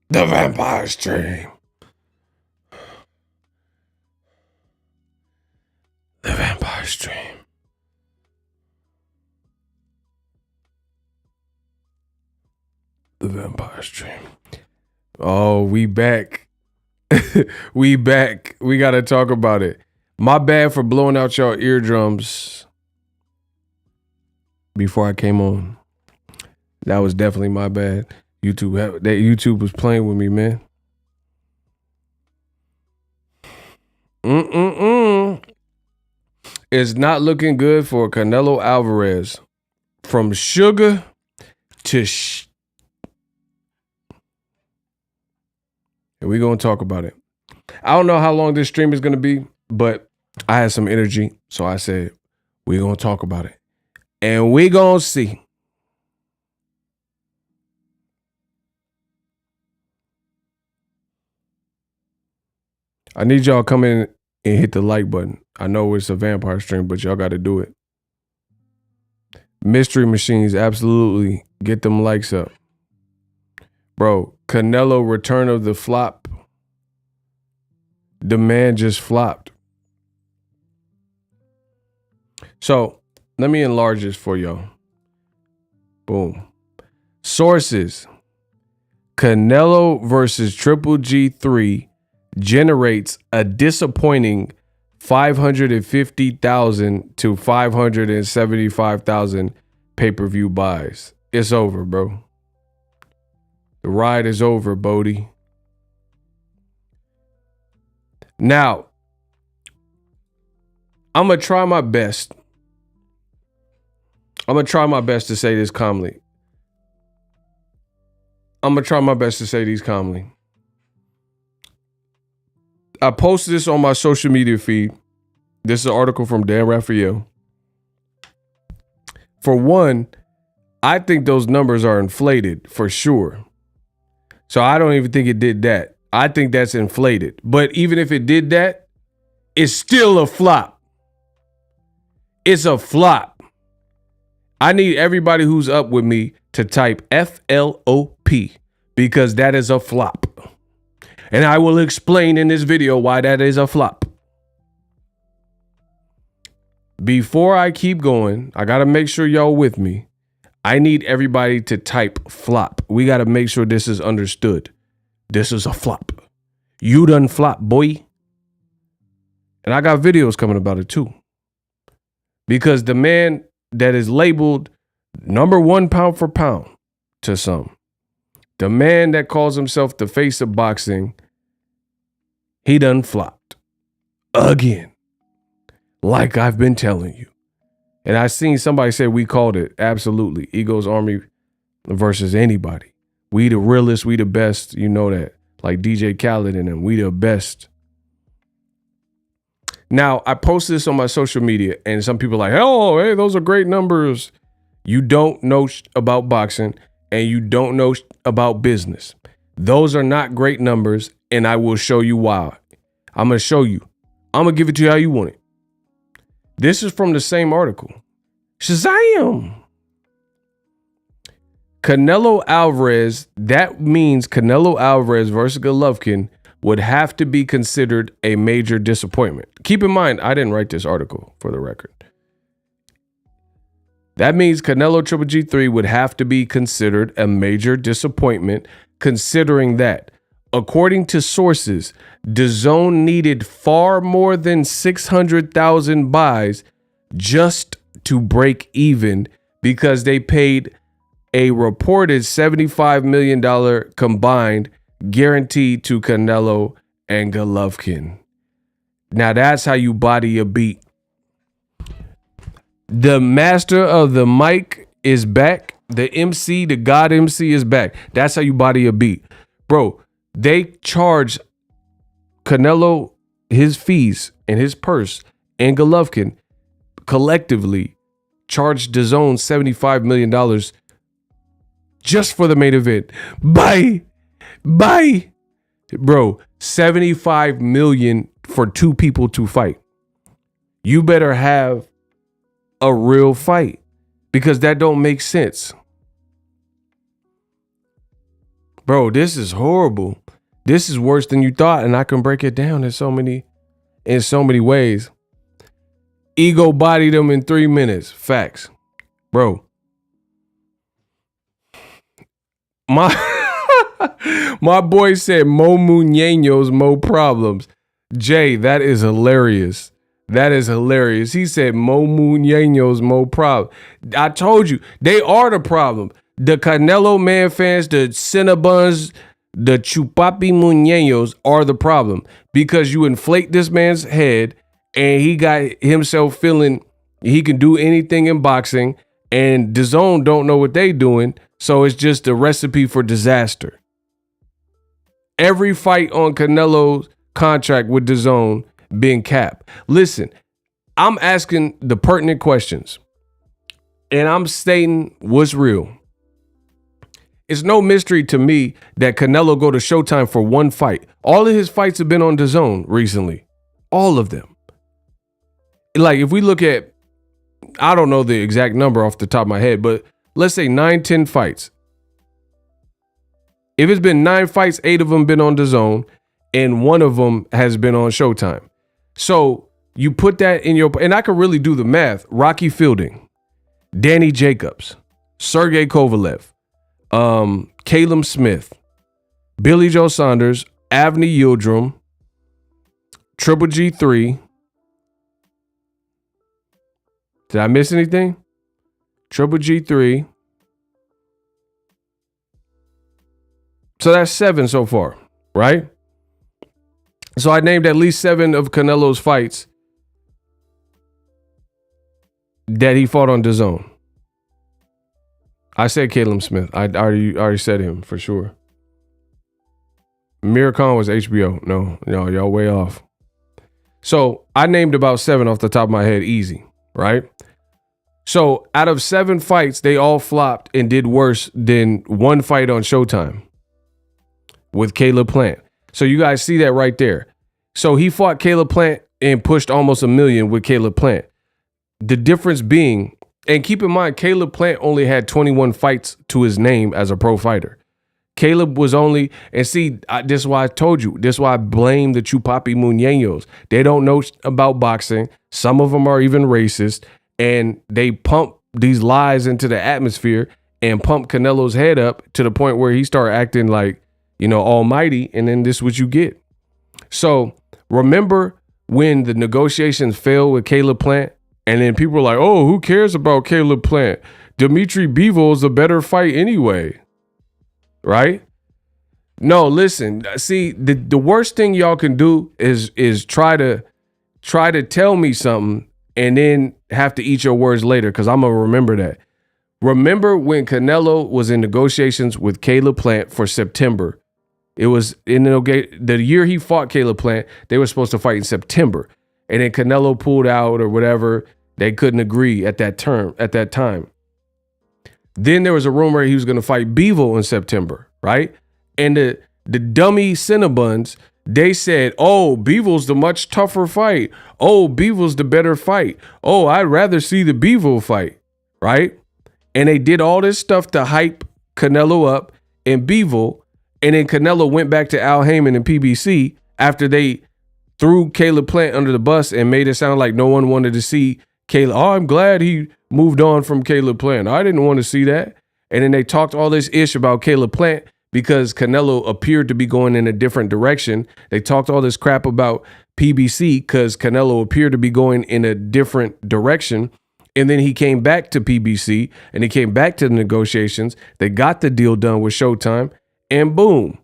The vampire stream. The vampire stream. The vampire stream. Oh, we back. We back. We got to talk about it. My bad for blowing out y'all eardrums before I came on. That was definitely my bad. YouTube was playing with me, man. It's not looking good for Canelo Alvarez. From sugar to and we're going to talk about it. I don't know how long this stream is going to be, but I had some energy, so I said, we're going to talk about it. And we're going to see. I need y'all to come in and hit the like button. I know it's a vampire stream, but y'all got to do it. Mystery machines, absolutely. Get them likes up. Bro, Canelo return of the flop. The man just flopped. So let me enlarge this for y'all. Boom. Sources. Canelo versus Triple G3 generates a disappointing 550,000 to 575,000 pay-per-view buys. It's over, bro. The ride is over, Bodie. Now, I'm going to try my best. I'm going to try my best to say this calmly. I posted this on my social media feed. This is an article from Dan Raphael. For one, I think those numbers are inflated for sure. So I don't even think it did that. I think that's inflated. But even if it did that, it's still a flop. It's a flop. I need everybody who's up with me to type FLOP because that is a flop. And I will explain in this video why that is a flop. Before I keep going, I got to make sure y'all with me. I need everybody to type flop. We got to make sure this is understood. This is a flop. You done flop, boy. And I got videos coming about it too. Because the man that is labeled #1 pound for pound to some, the man that calls himself the face of boxing, he done flopped again. Like I've been telling you. And I seen somebody say we called it. Absolutely. Ego's Army versus anybody. We the realest, we the best. You know that. Like DJ Khaled and them. We the best. Now, I posted this on my social media and some people are like, oh, hey, those are great numbers. You don't know about boxing and you don't know about business. Those are not great numbers and I will show you why. I'm going to show you. I'm going to give it to you how you want it. This is from the same article. Shazam! Canelo Alvarez, that means Canelo Alvarez versus Golovkin would have to be considered a major disappointment. Keep in mind, I didn't write this article for the record. That means Canelo Triple G3 would have to be considered a major disappointment, considering that, according to sources, DAZN needed far more than 600,000 buys just to break even because they paid a reported $75 million combined guaranteed to Canelo and Golovkin. Now that's how you body a beat. The master of the mic is back. The MC, the God MC is back. That's how you body a beat. Bro, they charge Canelo his fees and his purse and Golovkin collectively charged DAZN $75 million just for the main event. Bye. Bro, $75 million for two people to fight. You better have a real fight because that don't make sense. Bro, this is horrible. This is worse than you thought, and I can break it down in so many ways. Ego bodied him in 3 minutes. Facts. Bro. My boy said Mo Muñeños, Mo problems. Jay, that is hilarious. That is hilarious. He said Mo Muñeños, Mo problem. I told you, they are the problem. The Canelo man fans, the Cinnabons, the Chupapi Muñeños are the problem because you inflate this man's head and he got himself feeling he can do anything in boxing, and DAZN don't know what they doing, so it's just a recipe for disaster. Every fight on Canelo's contract with DAZN being capped. Listen, I'm asking the pertinent questions, and I'm stating what's real. It's no mystery to me that Canelo go to Showtime for one fight. All of his fights have been on DAZN recently. All of them. Like, if we look at, I don't know the exact number off the top of my head, but let's say 9-10 fights. If it's been 9 fights, 8 of them been on DAZN, and 1 of them has been on Showtime. So you put that in your, and I can really do the math. Rocky Fielding, Danny Jacobs, Sergey Kovalev, Caleb Smith, Billy Joe Saunders, Avni Yildirim, Triple G3. Did I miss anything? Triple G3. So that's 7 so far, right? So I named at least 7 of Canelo's fights that he fought on DAZN. I said Caleb Smith. I already said him for sure. Amir Khan was HBO. No, y'all way off. So I named about 7 off the top of my head, easy, right? So out of 7 fights, they all flopped and did worse than 1 fight on Showtime with Caleb Plant. So you guys see that right there. So he fought Caleb Plant and pushed almost $1 million with Caleb Plant. The difference being, and keep in mind, Caleb Plant only had 21 fights to his name as a pro fighter. Caleb was only, and see, this is why I told you, this is why I blame the Chupapi Muñeños. They don't know about boxing. Some of them are even racist, and they pump these lies into the atmosphere and pump Canelo's head up to the point where he started acting like, almighty, and then this is what you get. So remember when the negotiations failed with Caleb Plant, and then people were like, oh, who cares about Caleb Plant? Dimitri Bivol is a better fight anyway. Right? No, listen. See, the worst thing y'all can do is try to tell me something and then have to eat your words later, because I'm gonna remember that. Remember when Canelo was in negotiations with Caleb Plant for September? It was in the year he fought Caleb Plant, they were supposed to fight in September. And then Canelo pulled out or whatever. They couldn't agree at that time. Then there was a rumor he was going to fight Bivol in September, right? And the dummy Cinnabons, they said, oh, Bivol's the much tougher fight. Oh, Bivol's the better fight. Oh, I'd rather see the Bivol fight, right? And they did all this stuff to hype Canelo up and Bivol. And then Canelo went back to Al Heyman and PBC after they threw Caleb Plant under the bus and made it sound like no one wanted to see Caleb. Oh, I'm glad he moved on from Caleb Plant. I didn't want to see that. And then they talked all this ish about Caleb Plant because Canelo appeared to be going in a different direction. They talked all this crap about PBC because Canelo appeared to be going in a different direction. And then he came back to PBC and he came back to the negotiations. They got the deal done with Showtime, and boom,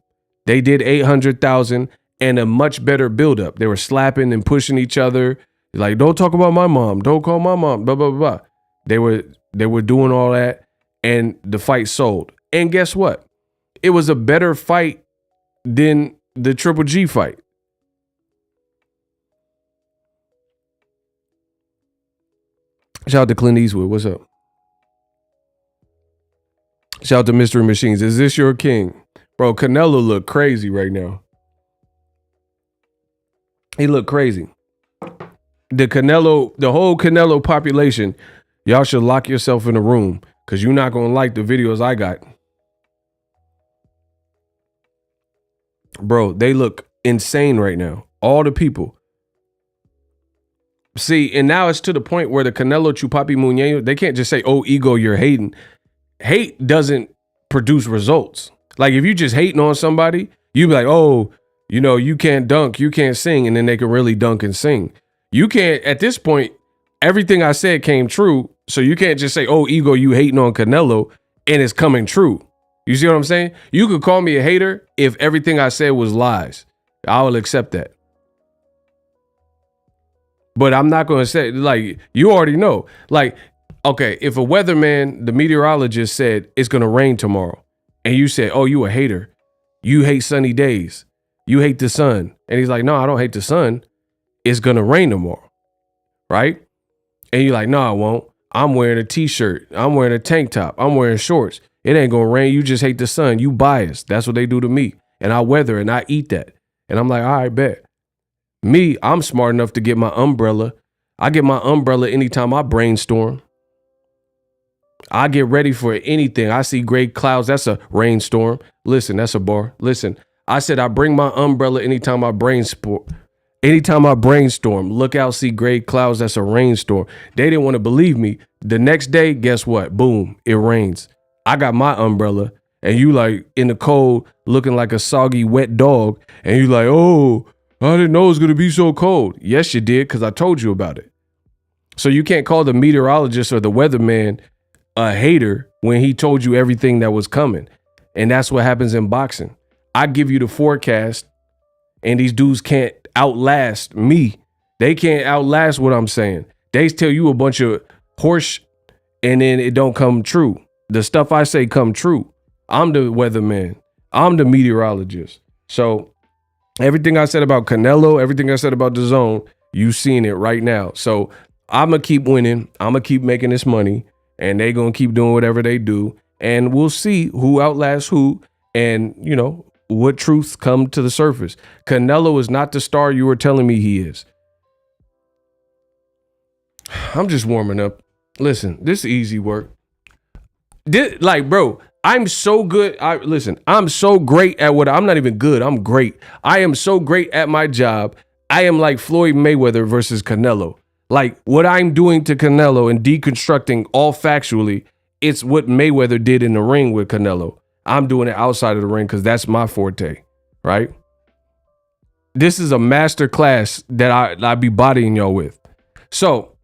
they did 800,000 and a much better buildup. They were slapping and pushing each other. Like, don't talk about my mom. Don't call my mom. Blah, blah, blah. They were doing all that, and the fight sold. And guess what? It was a better fight than the Triple G fight. Shout out to Clint Eastwood. What's up? Shout out to Mystery Machines. Is this your king? Bro, Canelo look crazy right now. He look crazy. The whole Canelo population, y'all should lock yourself in a room because you're not going to like the videos I got. Bro, they look insane right now. All the people. See, and now it's to the point where the Canelo Chupapi Muñeño, they can't just say, oh, ego, you're hating. Hate doesn't produce results. Like if you just hating on somebody, you be like, oh, you know, you can't dunk, you can't sing, and then they can really dunk and sing. You can't, at this point, everything I said came true. So you can't just say, oh, ego, you hating on Canelo, and it's coming true. You see what I'm saying? You could call me a hater if everything I said was lies. I will accept that. But I'm not going to say, like, you already know. Like, okay, if a weatherman, the meteorologist said it's going to rain tomorrow, and you said, oh, you a hater. You hate sunny days. You hate the sun. And he's like, no, I don't hate the sun. It's going to rain tomorrow, right? And you're like, no, I won't. I'm wearing a t-shirt. I'm wearing a tank top. I'm wearing shorts. It ain't going to rain. You just hate the sun. You biased. That's what they do to me. And I weather and I eat that. And I'm like, all right, bet. Me, I'm smart enough to get my umbrella. I get my umbrella anytime I brainstorm. I get ready for anything. I see gray clouds. That's a rainstorm. Listen, that's a bar. Listen, I said I bring my umbrella anytime I brainstorm. Anytime I brainstorm, look out, see gray clouds. That's a rainstorm. They didn't want to believe me. The next day, guess what? Boom, it rains. I got my umbrella, and you like in the cold, looking like a soggy, wet dog, and you like, oh, I didn't know it was going to be so cold. Yes, you did, because I told you about it. So you can't call the meteorologist or the weatherman a hater when he told you everything that was coming. And that's what happens in boxing. I give you the forecast, and these dudes can't outlast me. They can't outlast what I'm saying. They tell you a bunch of horse, and then it don't come true. The stuff I say come true. I'm the weatherman. I'm the meteorologist. So everything I said about Canelo, everything I said about DAZN, you seen it right now. So I'm going to keep winning. I'm going to keep making this money, and they going to keep doing whatever they do. And we'll see who outlasts who, and, you know, what truths come to the surface. Canelo is not the star you were telling me he is. I'm just warming up. Listen, this is easy work. Like, bro, I'm so good. I'm so great at what I'm not even good. I'm great. I am so great at my job. I am like Floyd Mayweather versus Canelo. Like what I'm doing to Canelo and deconstructing all factually, it's what Mayweather did in the ring with Canelo. I'm doing it outside of the ring because that's my forte, right? This is a master class that I be bodying y'all with. So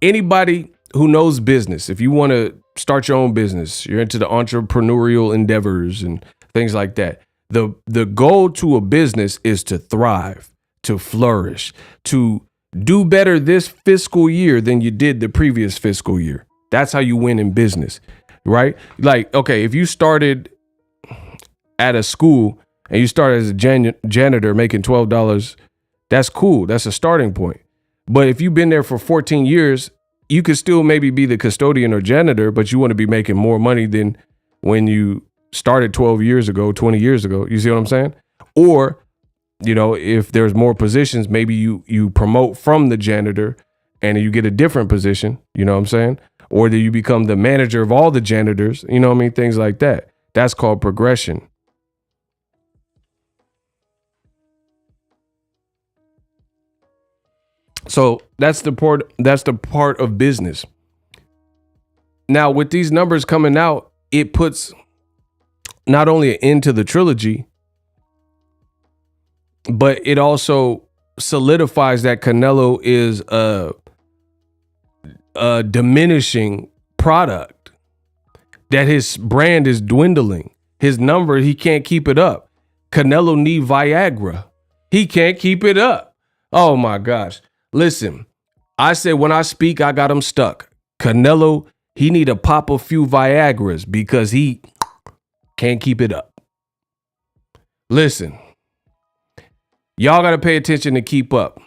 anybody who knows business, if you want to start your own business, you're into the entrepreneurial endeavors and things like that. The goal to a business is to thrive, to flourish, to do better this fiscal year than you did the previous fiscal year. That's how you win in business, right? Like, okay, if you started at a school and you started as a janitor making $12, that's cool. That's a starting point. But if you've been there for 14 years, you could still maybe be the custodian or janitor, but you want to be making more money than when you started 12 years ago, 20 years ago. You see what I'm saying? Or, you know, if there's more positions, maybe you promote from the janitor and you get a different position, you know what I'm saying? Or that you become the manager of all the janitors, you know what I mean? Things like that. That's called progression. So that's the part of business. Now, with these numbers coming out, it puts not only an end to the trilogy, but it also solidifies that Canelo is a diminishing product, that his brand is dwindling. His number, he can't keep it up. Canelo need Viagra. He can't keep it up. Oh my gosh. Listen, I said when I speak, I got him stuck. Canelo, he need to pop a few Viagras because he can't keep it up. Listen, y'all got to pay attention to keep up.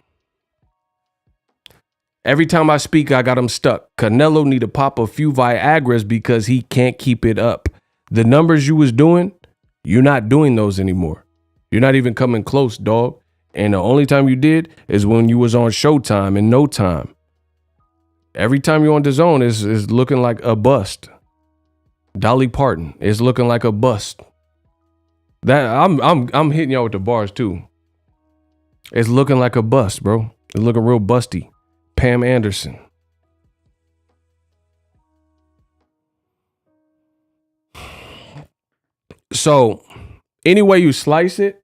Every time I speak, I got him stuck. Canelo need to pop a few Viagras because he can't keep it up. The numbers you was doing, you're not doing those anymore. You're not even coming close, dog. And the only time you did is when you was on Showtime in no time. Every time you're on DAZN is looking like a bust. Dolly Parton is looking like a bust. That I'm hitting y'all with the bars too. It's looking like a bust, bro. It's looking real busty. Pam Anderson. So, any way you slice it,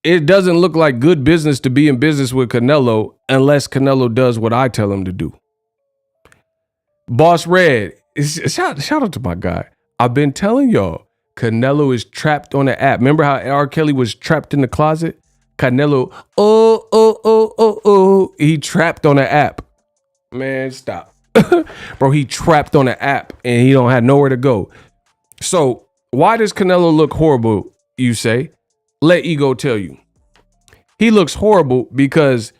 it doesn't look like good business to be in business with Canelo unless Canelo does what I tell him to do. Boss Red, shout out to my guy. I've been telling y'all, Canelo is trapped on the app. Remember how R. Kelly was trapped in the closet? Canelo, he trapped on the app. Man, stop. Bro, he trapped on the app and he don't have nowhere to go. So why does Canelo look horrible, you say? Let Ego tell you. He looks horrible because,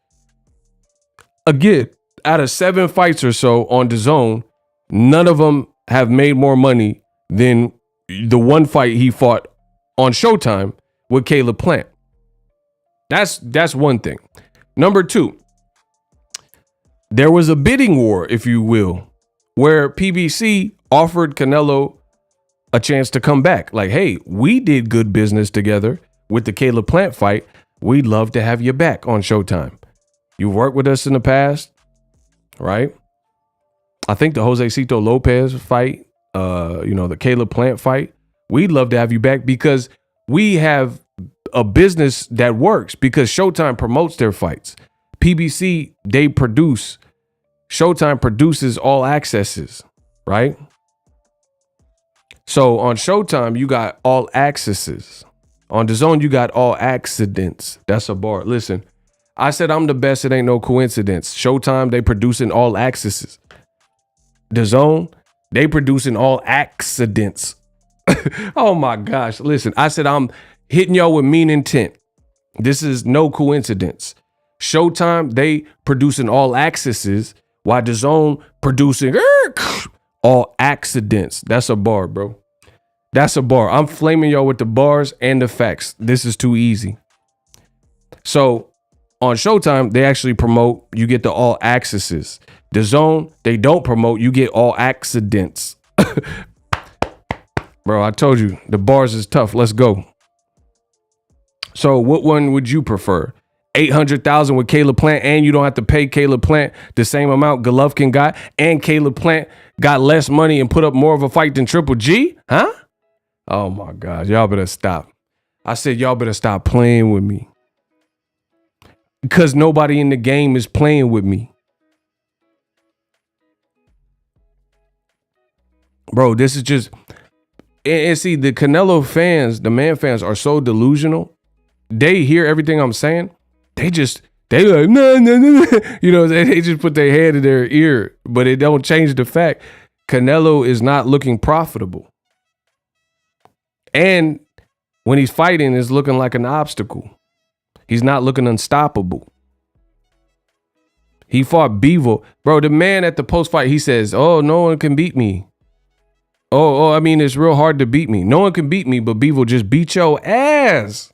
again, out of 7 fights or so on DAZN, none of them have made more money than the one fight he fought on Showtime with Caleb Plant. That's one thing. Number 2, there was a bidding war, if you will, where PBC offered Canelo a chance to come back. Like, hey, we did good business together with the Caleb Plant fight. We'd love to have you back on Showtime. You've worked with us in the past, right? I think the Jose Cito Lopez fight, the Caleb Plant fight, we'd love to have you back because we have a business that works because Showtime promotes their fights. PBC, they produce. Showtime produces all accesses, right? So on Showtime, you got all accesses. On DAZN, you got all accidents. That's a bar. Listen, I said I'm the best. It ain't no coincidence. Showtime, they producing all accesses. DAZN, they producing all accidents. Oh my gosh. Listen, I said I'm hitting y'all with mean intent. This is no coincidence. Showtime, they producing all accesses while DAZN producing all accidents. That's a bar, bro. That's a bar. I'm flaming y'all with the bars and the facts. This is too easy. So on Showtime, they actually promote, you get the all accesses. DAZN, they don't promote, you get all accidents. Bro, I told you, the bars is tough. Let's go. So what one would you prefer? 800,000 with Caleb Plant, and you don't have to pay Caleb Plant the same amount Golovkin got, and Caleb Plant got less money and put up more of a fight than Triple G? Huh? Oh my God, y'all better stop. I said y'all better stop playing with me. Because nobody in the game is playing with me. Bro, this is just, and see, the Canelo fans, the man fans are so delusional. They hear everything I'm saying. They like, no. You know, they just put their head in their ear, but it don't change the fact Canelo is not looking profitable. And when he's fighting, it's looking like an obstacle. He's not looking unstoppable. He fought Bivol. Bro, the man at the post-fight, he says, oh, no one can beat me. I mean, it's real hard to beat me. No one can beat me, but Bivol just beat your ass.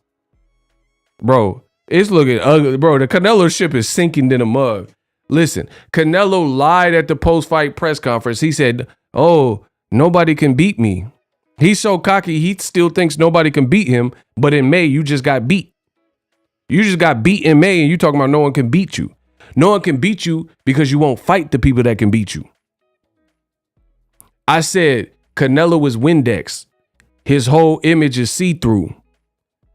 Bro, it's looking ugly. Bro, the Canelo ship is sinking in a mug. Listen, Canelo lied at the post-fight press conference. He said, oh, nobody can beat me. He's so cocky, he still thinks nobody can beat him. But in May, you just got beat. You just got beat in May, and you talking about no one can beat you. No one can beat you because you won't fight the people that can beat you. I said Canelo is Windex. His whole image is see-through.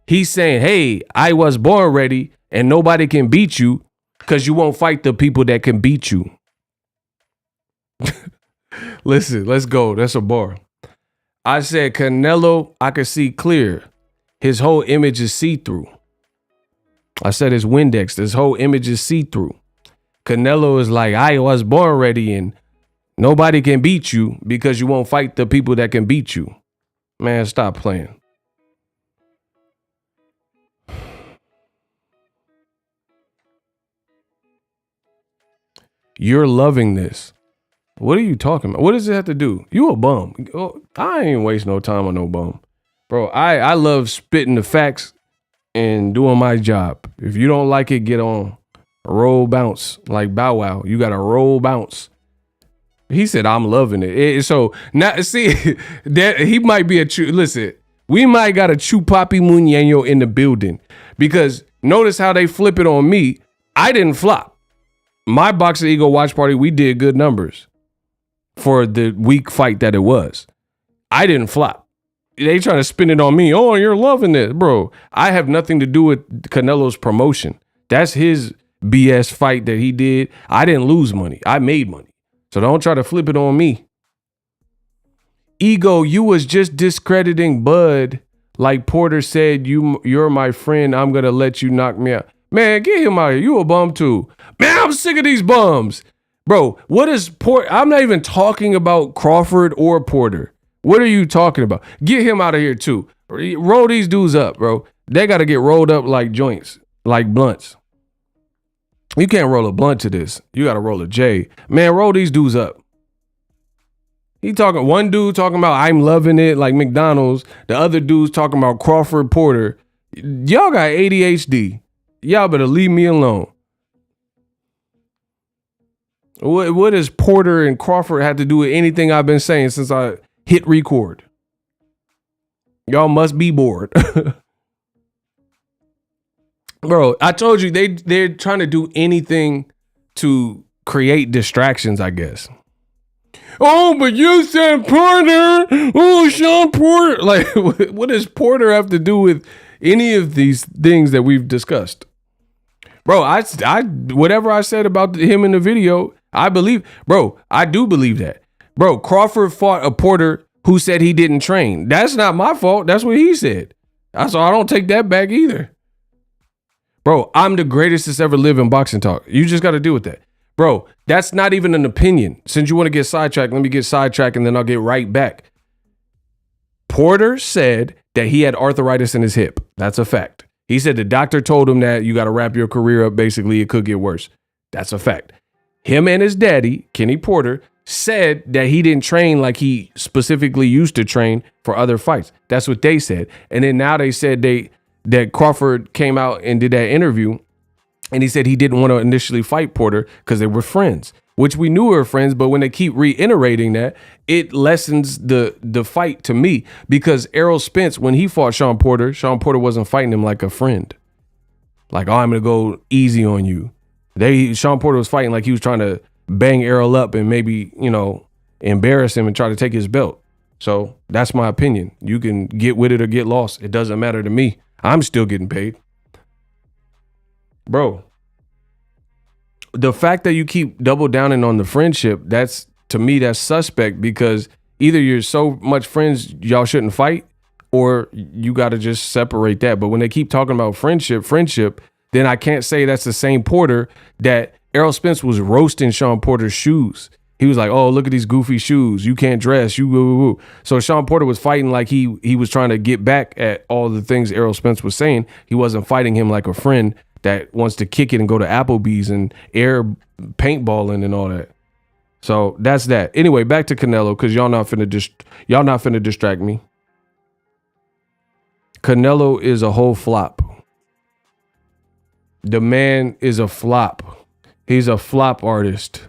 He's saying, hey, I was born ready and nobody can beat you because you won't fight the people that can beat you. Listen, let's go. That's a bar. I said, Canelo, I can see clear. His whole image is see-through. I said it's Windex. His whole image is see-through. Canelo is like, I was born ready and nobody can beat you because you won't fight the people that can beat you. Man, stop playing. You're loving this. What are you talking about? What does it have to do? You a bum. I ain't waste no time on no bum. Bro, I love spitting the facts and doing my job. If you don't like it, get on. Roll bounce like Bow Wow. You got to roll bounce. He said, I'm loving it. So now see that he might be a true. Listen, We might got a Chupapi Muñeño in the building because notice how they flip it on me. I didn't flop. My Boxing Ego watch party, we did good numbers for the weak fight that it was. I didn't flop. They trying to spin it on me. Oh, you're loving it, bro. I have nothing to do with Canelo's promotion. That's his BS fight that he did. I didn't lose money. I made money. So don't try to flip it on me. Ego, you was just discrediting Bud. Like Porter said, you're my friend. I'm going to let you knock me out. Man, get him out of here. You a bum too. Man, I'm sick of these bums. Bro, what is Porter? I'm not even talking about Crawford or Porter. What are you talking about? Get him out of here too. Roll these dudes up, bro. They got to get rolled up like joints, like blunts. You can't roll a blunt to this. You got to roll a J. Man, roll these dudes up. One dude talking about I'm loving it like McDonald's. The other dude's talking about Crawford Porter. Y'all got ADHD. Y'all better leave me alone. What does Porter and Crawford have to do with anything I've been saying since I hit record? Y'all must be bored. Bro, I told you they're trying to do anything to create distractions, I guess. Oh, but you said Porter. Oh, Sean Porter. Like, what does Porter have to do with any of these things that we've discussed? Bro, I whatever I said about him in the video, I believe. Bro, I do believe that. Bro, Crawford fought a Porter who said he didn't train. That's not my fault. That's what he said. So I don't take that back either. Bro, I'm the greatest that's ever lived in boxing talk. You just got to deal with that. Bro, that's not even an opinion. Since you want to get sidetracked, let me get sidetracked and then I'll get right back. Porter said that he had arthritis in his hip. That's a fact. He said the doctor told him that you got to wrap your career up. Basically, it could get worse. That's a fact. Him and his daddy, Kenny Porter, said that he didn't train like he specifically used to train for other fights. That's what they said. And then now they said that Crawford came out and did that interview. And he said he didn't want to initially fight Porter because they were friends, which we knew were friends. But when they keep reiterating that, it lessens the fight to me because Errol Spence, when he fought Sean Porter wasn't fighting him like a friend. Like, oh, I'm going to go easy on you. Sean Porter was fighting like he was trying to bang Errol up and maybe, embarrass him and try to take his belt. So that's my opinion. You can get with it or get lost. It doesn't matter to me. I'm still getting paid. Bro, the fact that you keep double downing on the friendship, that's, to me, that's suspect because either you're so much friends y'all shouldn't fight or you got to just separate that. But when they keep talking about friendship, then I can't say that's the same Porter that Errol Spence was roasting Sean Porter's shoes. He was like, oh, look at these goofy shoes. You can't dress. You woo, woo, woo. So Sean Porter was fighting like he was trying to get back at all the things Errol Spence was saying. He wasn't fighting him like a friend that wants to kick it and go to Applebee's and air paintballing and all that. So that's that. Anyway, back to Canelo because y'all not finna distract me. Canelo is a whole flop. The man is a flop. He's a flop artist.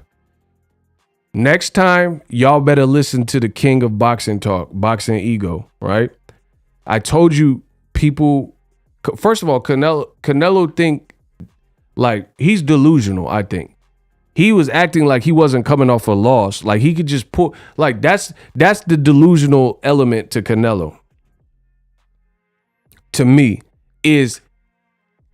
Next time, y'all better listen to the king of boxing talk, Boxing Ego, right? I told you people. First of all, Canelo think like he's delusional, I think. He was acting like he wasn't coming off a loss. Like he could just pull, like that's the delusional element to Canelo. To me, is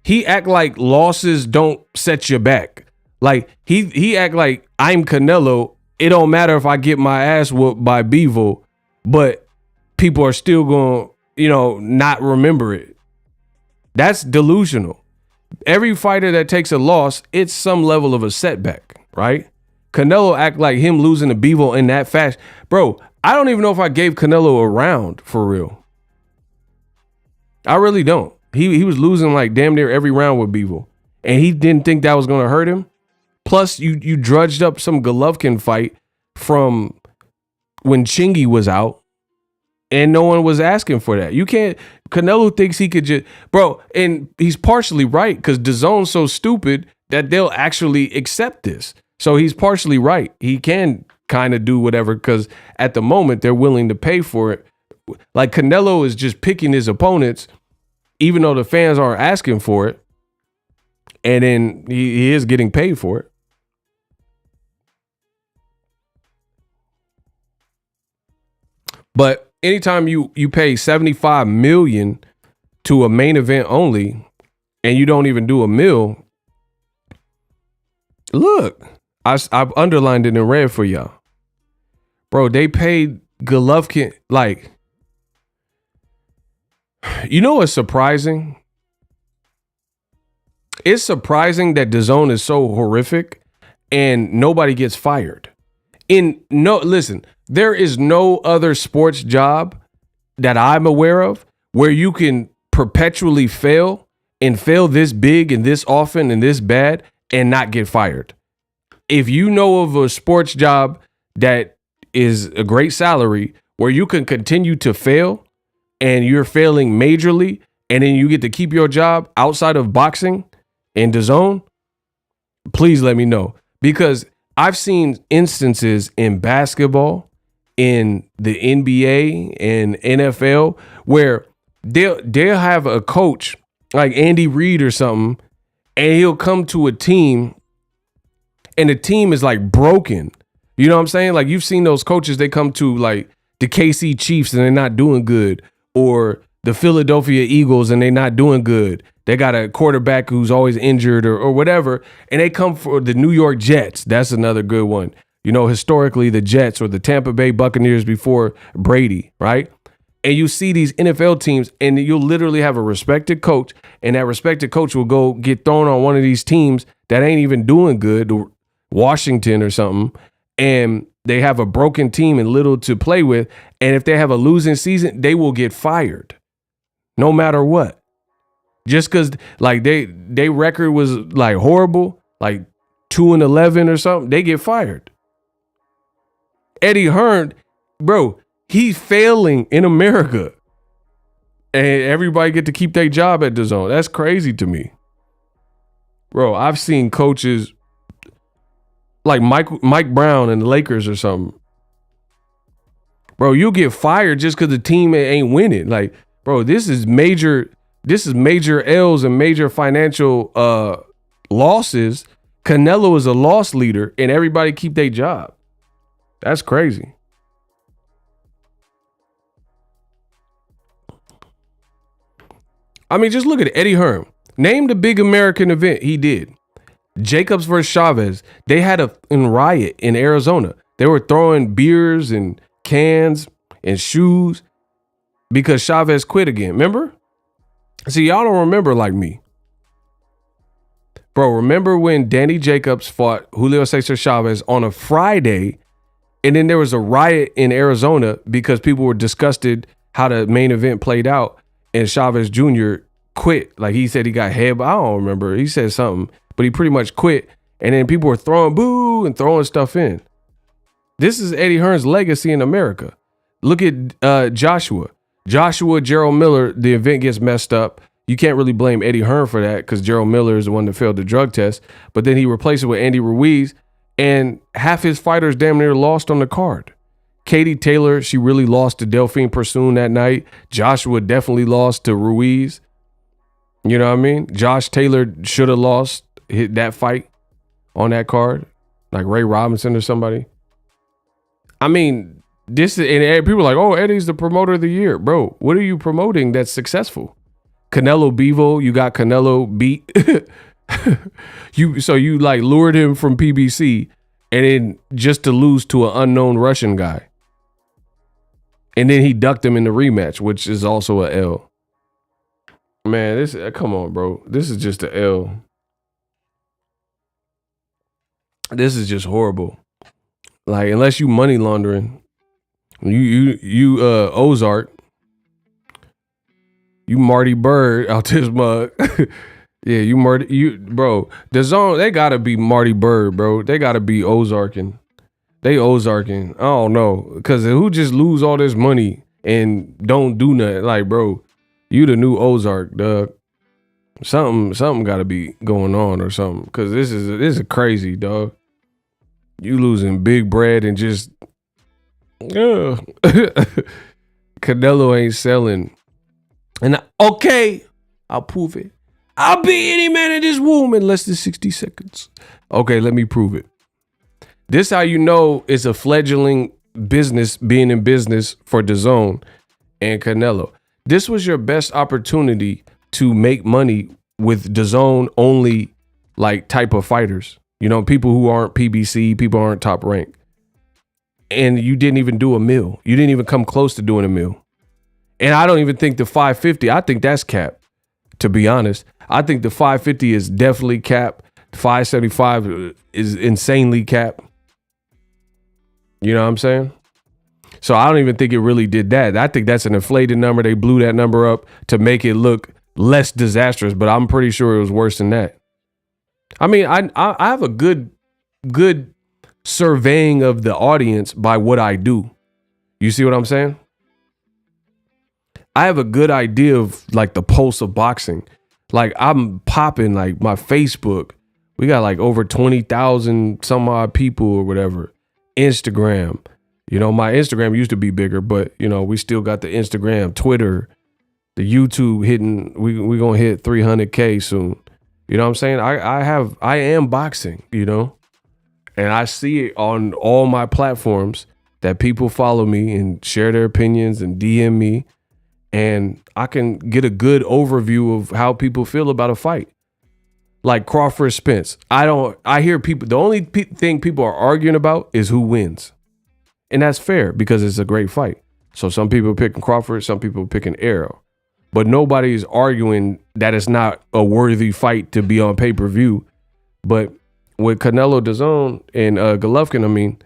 he act like losses don't set you back. Like he act like I'm Canelo. It don't matter if I get my ass whooped by Bevo, but people are still going, not remember it. That's delusional. Every fighter that takes a loss, it's some level of a setback, right? Canelo act like him losing to Bevo in that fashion. Bro, I don't even know if I gave Canelo a round for real. I really don't. He was losing like damn near every round with Bevo. And he didn't think that was going to hurt him. Plus, you drudged up some Golovkin fight from when Chingy was out. And no one was asking for that. You can't. Canelo thinks he could just, bro, and he's partially right because DAZN's so stupid that they'll actually accept this. So he's partially right. He can kind of do whatever because at the moment they're willing to pay for it like Canelo is just picking his opponents, even though the fans aren't asking for it. And then he is getting paid for it. But anytime you pay $75 million to a main event only, and you don't even do a meal, look, I've underlined it in red for y'all. Bro, they paid Golovkin, like, you know what's surprising? It's surprising that DAZN is so horrific and nobody gets fired. Listen, there is no other sports job that I'm aware of where you can perpetually fail and fail this big and this often and this bad and not get fired. If you know of a sports job that is a great salary where you can continue to fail and you're failing majorly and then you get to keep your job outside of boxing and DAZN, please let me know. Because I've seen instances in basketball, in the NBA and NFL where they'll have a coach like Andy Reid or something, and he'll come to a team and the team is like broken. You know what I'm saying? Like you've seen those coaches, they come to like the KC Chiefs and they're not doing good, or the Philadelphia Eagles and they're not doing good. They got a quarterback who's always injured or whatever, and they come for the New York Jets. That's another good one. You know, historically, the Jets or the Tampa Bay Buccaneers before Brady, right? And you see these NFL teams, and you'll literally have a respected coach, and that respected coach will go get thrown on one of these teams that ain't even doing good, Washington or something, and they have a broken team and little to play with. And if they have a losing season, they will get fired no matter what. Just because like they record was like horrible, like 2-11 or something, they get fired. Eddie Hearn, bro, he's failing in America, and everybody get to keep their job at DAZN. That's crazy to me, bro. I've seen coaches like Mike Brown and the Lakers or something. Bro, you'll get fired just because the team ain't winning. Like, bro, this is major L's and major financial losses. Canelo is a loss leader and everybody keep their job. That's crazy. I mean, just look at it. Eddie Hearn. Name the big American event he did. Jacobs versus Chavez. They had a riot in Arizona. They were throwing beers and cans and shoes because Chavez quit again. Remember? See, y'all don't remember like me. Bro, remember when Danny Jacobs fought Julio Cesar Chavez on a Friday, and then there was a riot in Arizona because people were disgusted how the main event played out, and Chavez Jr. quit. Like he said he got head, I don't remember. He said something, but he pretty much quit, and then people were throwing boo and throwing stuff in. This is Eddie Hearn's legacy in America. Look at Joshua, Gerald Miller, the event gets messed up. You can't really blame Eddie Hearn for that because Gerald Miller is the one that failed the drug test. But then he replaced it with Andy Ruiz, and half his fighters damn near lost on the card. Katie Taylor, she really lost to Delphine Persoon that night. Joshua definitely lost to Ruiz. You know what I mean? Josh Taylor should have lost that fight on that card, like Ray Robinson or somebody. I mean, this is, and people are like, oh, Eddie's the promoter of the year. Bro, what are you promoting that's successful? Canelo Bevo, you got Canelo beat. you like lured him from PBC and then just to lose to an unknown Russian guy. And then he ducked him in the rematch, which is also a L. Man, come on, bro. This is just a L. This is just horrible. Like, unless you money laundering, you Ozark, you Marty Bird out this mug. Yeah, bro. DAZN, they gotta be Marty Bird, bro. They gotta be Ozarking. They Ozarking. I don't know, because who just lose all this money and don't do nothing? Like, bro, you the new Ozark, dog. Something gotta be going on or something, because this is crazy, dog. You losing big bread and just Canelo ain't selling. And okay, I'll prove it. I'll be any man in this womb in less than 60 seconds. Okay, let me prove it. This how you know it's a fledgling business being in business for DAZN and Canelo. This was your best opportunity to make money with DAZN only like type of fighters. You know, people who aren't PBC, people who aren't top rank. And you didn't even do a mil. You didn't even come close to doing a mil. And I don't even think the 550, I think that's cap, to be honest. I think the 550 is definitely cap. 575 is insanely cap. You know what I'm saying? So I don't even think it really did that. I think that's an inflated number. They blew that number up to make it look less disastrous, but I'm pretty sure it was worse than that. I mean, I have a good surveying of the audience by what I do. You see what I'm saying? I have a good idea of like the pulse of boxing. Like I'm popping like my Facebook. We got like over 20,000 some odd people or whatever. Instagram. You know, my Instagram used to be bigger, but you know, we still got the Instagram, Twitter, the YouTube hitting. We gonna hit 300K soon. You know what I'm saying? I am boxing, you know, and I see it on all my platforms that people follow me and share their opinions and DM me, and I can get a good overview of how people feel about a fight. Like Crawford Spence. I hear people, the only thing people are arguing about is who wins. And that's fair because it's a great fight. So some people are picking Crawford, some people are picking Arrow. But nobody's arguing that it's not a worthy fight to be on pay-per-view. But with Canelo, DAZN, and Golovkin, I mean,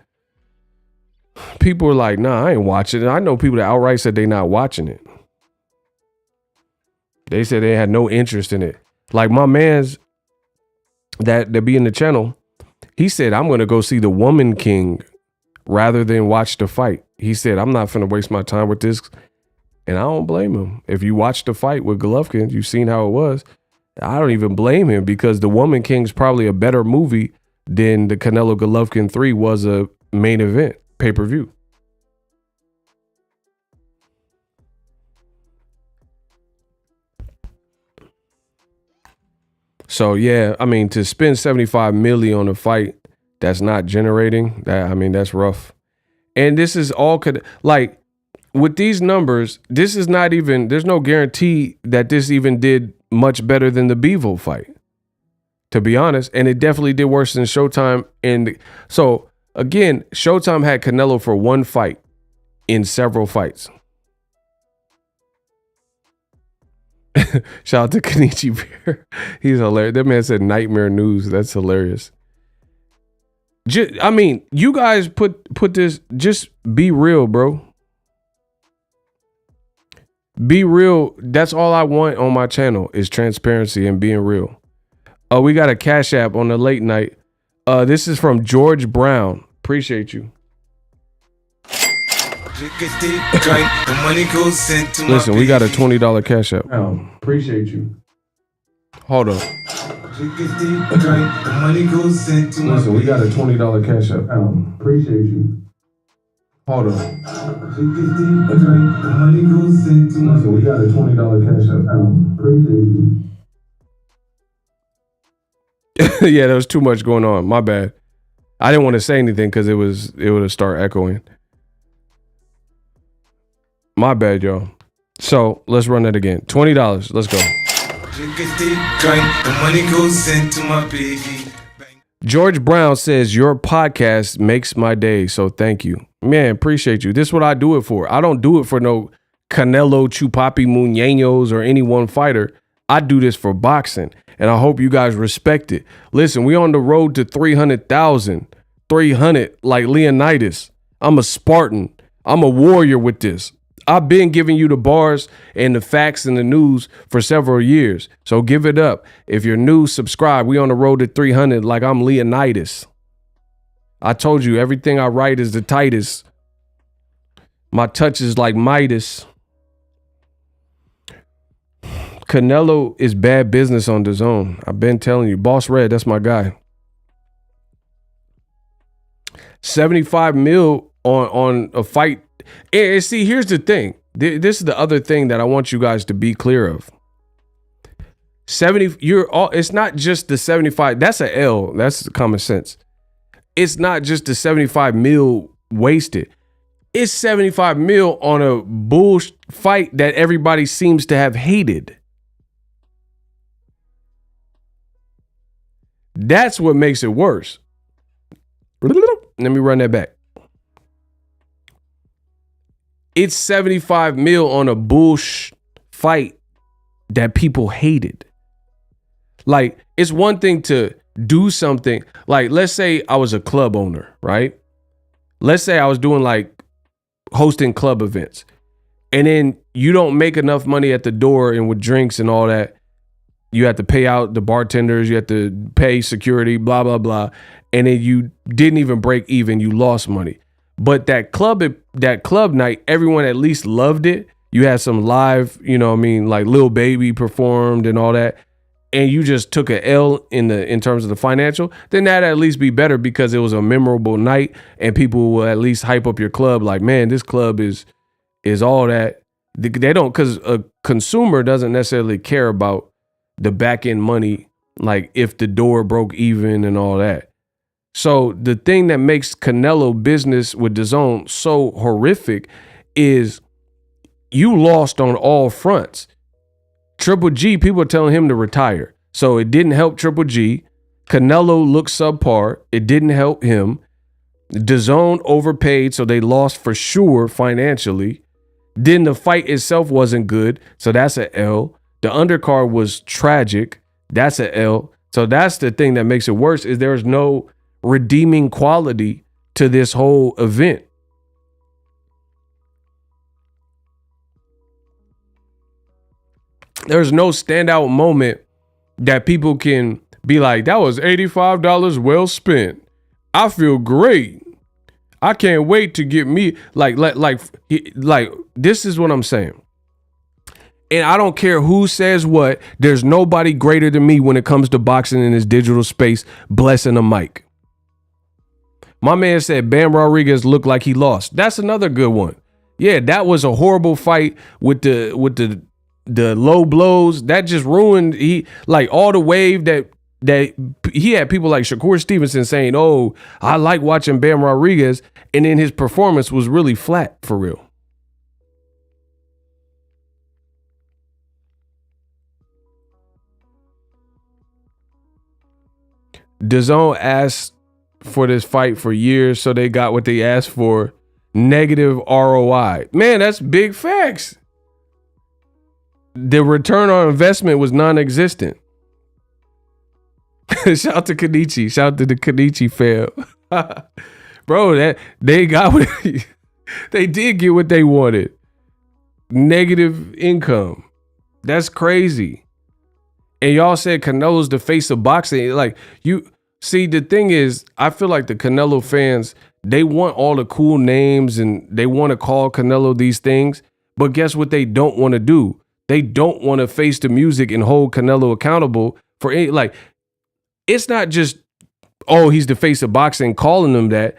people are like, nah, I ain't watching it. I know people that outright said they not watching it. They said they had no interest in it. Like my man's that be in the channel, he said, I'm going to go see the Woman King rather than watch the fight. He said, I'm not finna waste my time with this. And I don't blame him. If you watch the fight with Golovkin, you've seen how it was. I don't even blame him because the Woman King's probably a better movie than the Canelo Golovkin 3 was a main event pay-per-view. So yeah, I mean, to spend 75 million on a fight that's not generating that, I mean, that's rough. And this is all like with these numbers, this is not even, there's no guarantee that this even did much better than the Bivol fight, to be honest. And it definitely did worse than Showtime. And so again, Showtime had Canelo for one fight in several fights. Shout out to Kenichi Bear. He's hilarious. That man said nightmare news. That's hilarious. I mean, you guys put this, just be real, bro. Be real. That's all I want on my channel is transparency and being real. We got a Cash App on the late night. This is from George Brown. Appreciate you. Listen, we got a $20 Cash App. Appreciate you. Hold on. Listen, we got a $20 Cash App. Appreciate you. Hold on. Listen, we got a $20 Cash App. Appreciate you. Yeah, there was too much going on. My bad. I didn't want to say anything because it would start echoing. My bad, y'all. So let's run that again. $20. Let's go. George Brown says your podcast makes my day. So thank you, man. Appreciate you. This is what I do it for. I don't do it for no Canelo, Chupapi, Muñeños, or any one fighter. I do this for boxing, and I hope you guys respect it. Listen, we on the road to 300,000. 300 like Leonidas. I'm a Spartan. I'm a warrior with this. I've been giving you the bars and the facts and the news for several years. So give it up. If you're new, subscribe. We on the road to 300 like I'm Leonidas. I told you everything I write is the tightest. My touch is like Midas. Canelo is bad business on DAZN. I've been telling you. Boss Red, that's my guy. 75 mil on a fight. And see, here's the thing. This is the other thing that I want you guys to be clear of. 70, it's not just the 75. That's a L. That's common sense. It's not just the 75 mil wasted. It's 75 mil on a bullshit fight that everybody seems to have hated. That's what makes it worse. Let me run that back. It's 75 mil on a bullshit fight that people hated. Like, it's one thing to do something. Like, let's say I was a club owner, right? Let's say I was doing like hosting club events, and then you don't make enough money at the door and with drinks and all that. You have to pay out the bartenders, you have to pay security, blah, blah, blah. And then you didn't even break even. You lost money. But that club night, everyone at least loved it. You had some live, like Lil Baby performed and all that. And you just took a L in terms of the financial, then that'd at least be better because it was a memorable night and people will at least hype up your club. Like, man, this club is all that. They don't, because a consumer doesn't necessarily care about the back end money, like if the door broke even and all that. So the thing that makes Canelo business with DAZN so horrific is you lost on all fronts. Triple G, people are telling him to retire. So it didn't help Triple G. Canelo looked subpar. It didn't help him. DAZN overpaid, so they lost for sure financially. Then the fight itself wasn't good, so that's an L. The undercard was tragic. That's an L. So that's the thing that makes it worse, is there's no redeeming quality to this whole event. There's no standout moment that people can be like, that was $85 well spent. I feel great. I can't wait to get me like this is what I'm saying. And I don't care who says what. There's nobody greater than me when it comes to boxing in this digital space, blessing a mic. My man said Bam Rodriguez looked like he lost. That's another good one. Yeah, that was a horrible fight with the low blows. That just ruined all the wave that he had. People like Shakur Stevenson saying, "Oh, I like watching Bam Rodriguez," and then his performance was really flat for real. DAZN asked for this fight for years, so they got what they asked for. Negative ROI. Man, that's big facts. The return on investment was non-existent. Shout out to Kenichi. Shout out to the Kenichi fam. Bro, that they got what they did get what they wanted. Negative income. That's crazy. And y'all said Canelo's the face of boxing. Like, you see, the thing is, I feel like the Canelo fans, they want all the cool names and they want to call Canelo these things. But guess what they don't want to do? They don't want to face the music and hold Canelo accountable for any, like, it's not just, oh, he's the face of boxing, calling him that.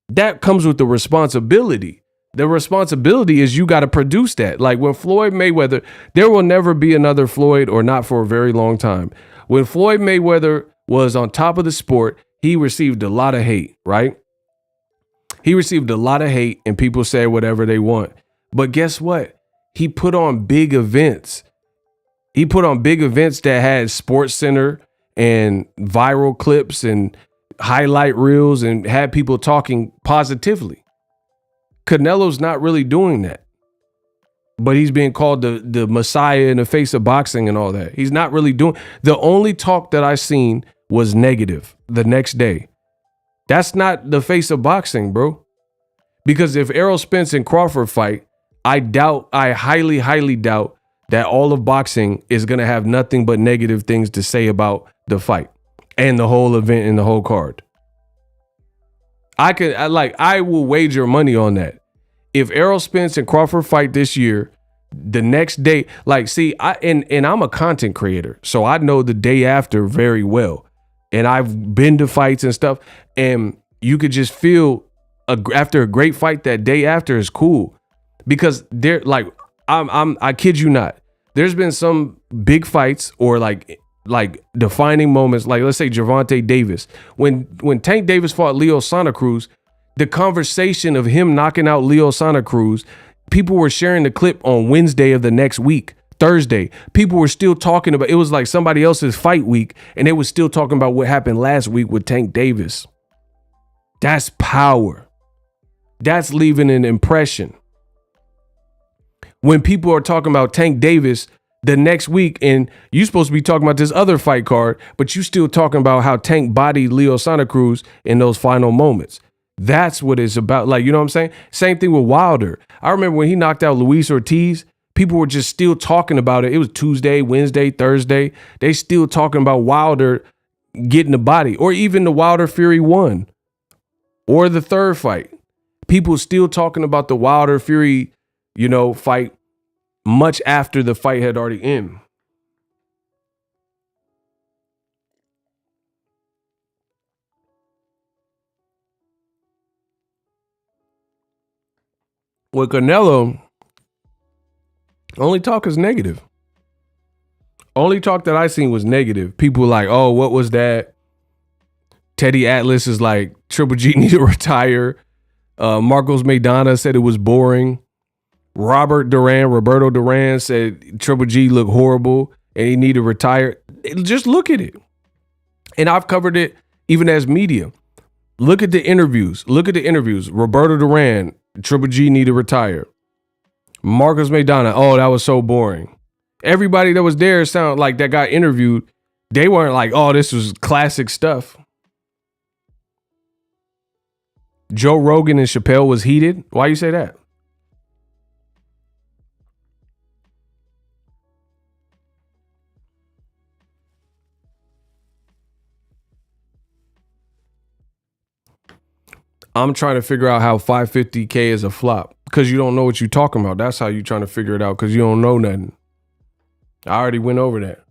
That comes with the responsibility. The responsibility is you got to produce that. Like when Floyd Mayweather, there will never be another Floyd, or not for a very long time. When Floyd Mayweather was on top of the sport, he received a lot of hate, right? He received a lot of hate and people say whatever they want. But guess what? He put on big events. He put on big events that had Sports Center and viral clips and highlight reels and had people talking positively. Canelo's not really doing that, but he's being called the messiah in the face of boxing and all that. He's not really doing. The only talk that I seen was negative the next day. That's not the face of boxing, bro. Because if Errol Spence and Crawford fight, I highly, highly doubt that all of boxing is going to have nothing but negative things to say about the fight and the whole event and the whole card. I will wager money on that. If Errol Spence and Crawford fight this year, the next day, and I'm a content creator, so I know the day after very well. And I've been to fights and stuff, and you could just feel after a great fight, that day after is cool. Because they're like, I kid you not. There's been some big fights or like defining moments, like let's say Gervonta Davis. When Tank Davis fought Leo Santa Cruz, the conversation of him knocking out Leo Santa Cruz, people were sharing the clip on Wednesday of the next week. Thursday, people were still talking about it. Was like somebody else's fight week, and they were still talking about what happened last week with Tank Davis. That's power. That's leaving an impression. When people are talking about Tank Davis the next week, and you're supposed to be talking about this other fight card, but you still talking about how Tank bodied Leo Santa Cruz in those final moments. That's what it's about. Like, you know what I'm saying? Same thing with Wilder. I remember when he knocked out Luis Ortiz, people were just still talking about it. It was Tuesday, Wednesday, Thursday. They still talking about Wilder getting the body, or even the Wilder Fury 1 or the third fight. People still talking about the Wilder Fury, fight much after the fight had already ended. With Canelo, only talk is negative. Only talk that I seen was negative. People were like, oh, what was that? Teddy Atlas is like, Triple G need to retire. Marcos Maidana said it was boring. Roberto Duran said Triple G looked horrible and he need to retire. Just look at it. And I've covered it even as media. Look at the interviews. Roberto Duran, Triple G need to retire. Marcos Maidana, oh, that was so boring. Everybody that was there sounded like that got interviewed. They weren't like, oh, this was classic stuff. Joe Rogan and Chappelle was heated. Why you say that? I'm trying to figure out how 550K is a flop because you don't know what you're talking about. That's how you're trying to figure it out because you don't know nothing. I already went over that.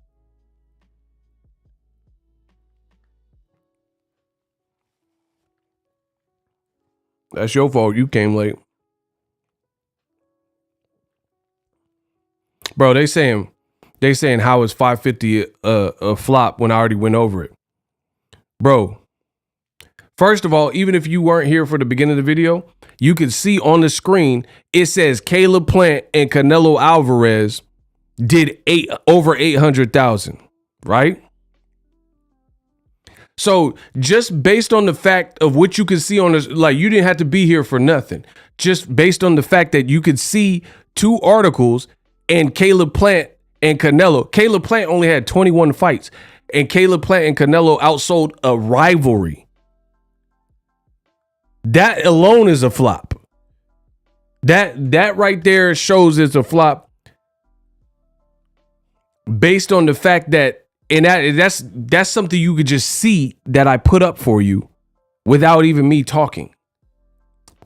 That's your fault. You came late. Bro, they saying how is 550 a flop when I already went over it. Bro, first of all, even if you weren't here for the beginning of the video, you can see on the screen, it says Caleb Plant and Canelo Alvarez did over 800,000, right? So just based on the fact of what you could see on this, like you didn't have to be here for nothing. Just based on the fact that you could see two articles and Caleb Plant and Canelo. Caleb Plant only had 21 fights and Caleb Plant and Canelo outsold a rivalry. That alone is a flop. That right there shows it's a flop based on the fact that, and that's something you could just see that I put up for you without even me talking.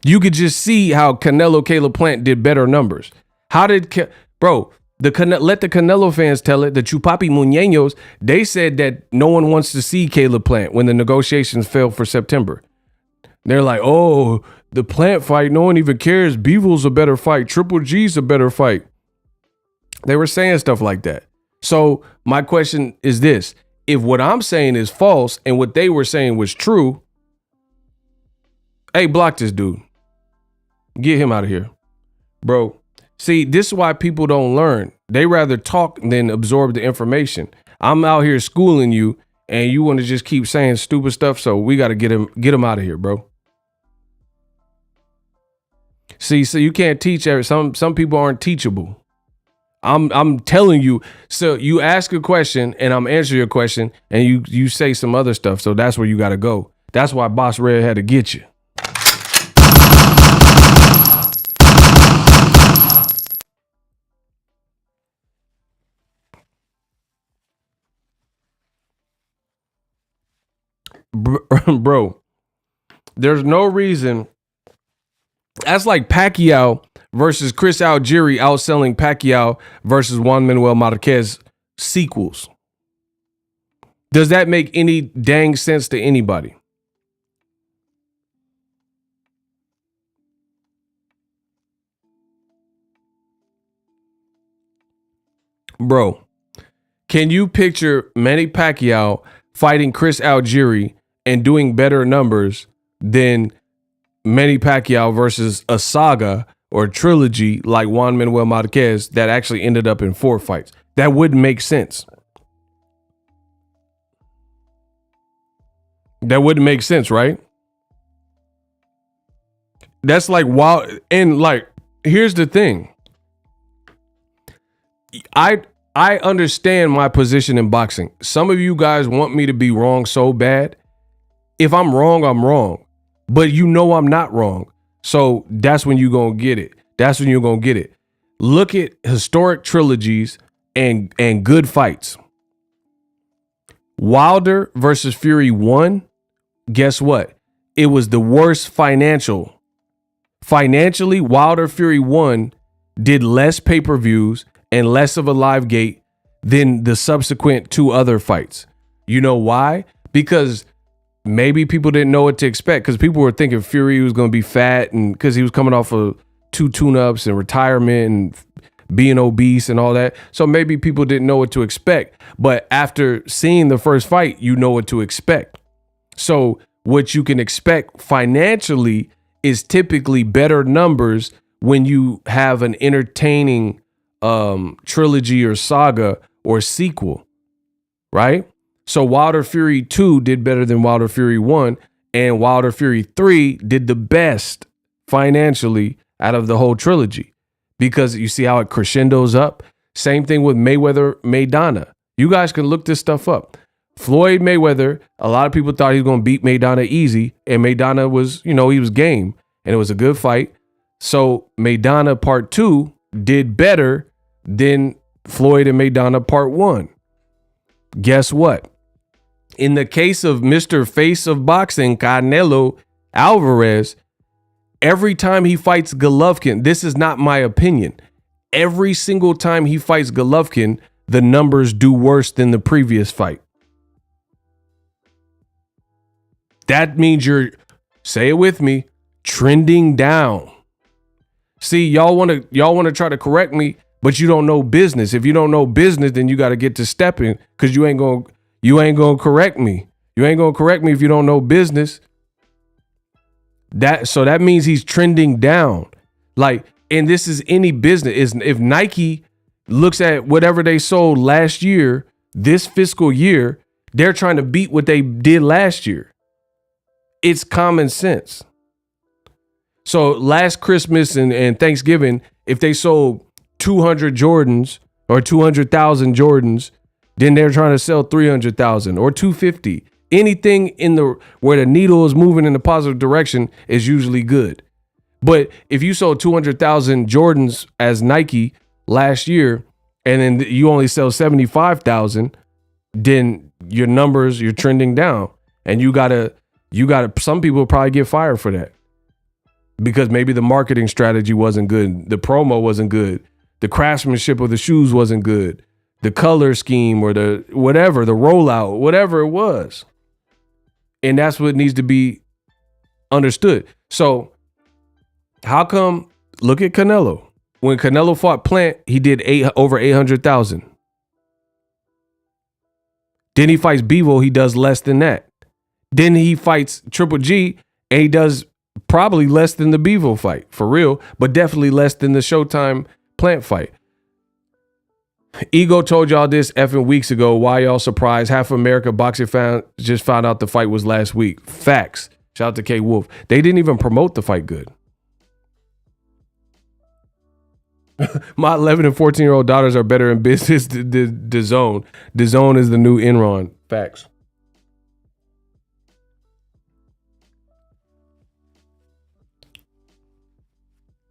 You could just see how Caleb Plant did better numbers. How did, let the Canelo fans tell it. The Chupapi Muñeños, they said that no one wants to see Caleb Plant when the negotiations failed for September. They're like, oh, the Plant fight, no one even cares. Bevel's a better fight. Triple G's a better fight. They were saying stuff like that. So my question is this. If what I'm saying is false and what they were saying was true, hey, block this dude. Get him out of here. Bro, see, this is why people don't learn. They rather talk than absorb the information. I'm out here schooling you and you want to just keep saying stupid stuff, so we got to get him out of here, bro. See, so you can't teach some people aren't teachable. I'm telling you. So you ask a question and I'm answering your question and you say some other stuff. So that's where you got to go. That's why Boss Red had to get you. Bro, there's no reason. That's like Pacquiao versus Chris Algieri outselling Pacquiao versus Juan Manuel Marquez sequels. Does that make any dang sense to anybody? Bro, can you picture Manny Pacquiao fighting Chris Algieri and doing better numbers than Manny Pacquiao versus a saga or a trilogy like Juan Manuel Marquez that actually ended up in 4 fights? That wouldn't make sense. That wouldn't make sense, right? That's like wild. And like, here's the thing. I understand my position in boxing. Some of you guys want me to be wrong so bad. If I'm wrong, I'm wrong. But you know I'm not wrong. So that's when you're going to get it. That's when you're going to get it. Look at historic trilogies and good fights. Wilder versus Fury 1. Guess what? It was the worst financially. Wilder Fury 1 did less pay-per-views and less of a live gate than the subsequent 2 other fights. You know why? Because maybe people didn't know what to expect, because people were thinking Fury was going to be fat, and because he was coming off of 2 tune-ups and retirement and being obese and all that. So maybe people didn't know what to expect. But after seeing the first fight, you know what to expect. So what you can expect financially is typically better numbers when you have an entertaining trilogy or saga or sequel, right? So Wilder Fury 2 did better than Wilder Fury 1, and Wilder Fury 3 did the best financially out of the whole trilogy, because you see how it crescendos up. Same thing with Mayweather Maidana. You guys can look this stuff up. Floyd Mayweather, a lot of people thought he was going to beat Maidana easy, and Maidana was, he was game, and it was a good fight. So Maidana Part 2 did better than Floyd and Maidana Part 1. Guess what? In the case of Mr. Face of Boxing, Canelo Alvarez, every time he fights Golovkin, this is not my opinion, every single time he fights Golovkin, the numbers do worse than the previous fight. That means you're, say it with me, trending down. See, y'all want to try to correct me, but you don't know business. If you don't know business, then you got to get to stepping, because you ain't going to correct me. You ain't going to correct me if you don't know business. So that means he's trending down. Like, and this is any business. If Nike looks at whatever they sold last year, this fiscal year, they're trying to beat what they did last year. It's common sense. So last Christmas and Thanksgiving, if they sold 200 Jordans or 200,000 Jordans, then they're trying to sell 300,000 or 250. Anything where the needle is moving in the positive direction is usually good. But if you sold 200,000 Jordans as Nike last year, and then you only sell 75,000, then your numbers, you're trending down, and you gotta. Some people will probably get fired for that, because maybe the marketing strategy wasn't good, the promo wasn't good, the craftsmanship of the shoes wasn't good, the color scheme or the whatever, the rollout, whatever it was. And that's what needs to be understood. So how come, look at Canelo. When Canelo fought Plant, he did over 800,000. Then he fights Bivol, he does less than that. Then he fights Triple G, and he does probably less than the Bivol fight, for real, but definitely less than the Showtime Plant fight. Ego told y'all this effing weeks ago. Why y'all surprised? Half of America boxing fans just found out the fight was last week. Facts. Shout out to K Wolf. They didn't even promote the fight good. My 11 and 14-year-old daughters are better in business than DAZN. DAZN is the new Enron. Facts.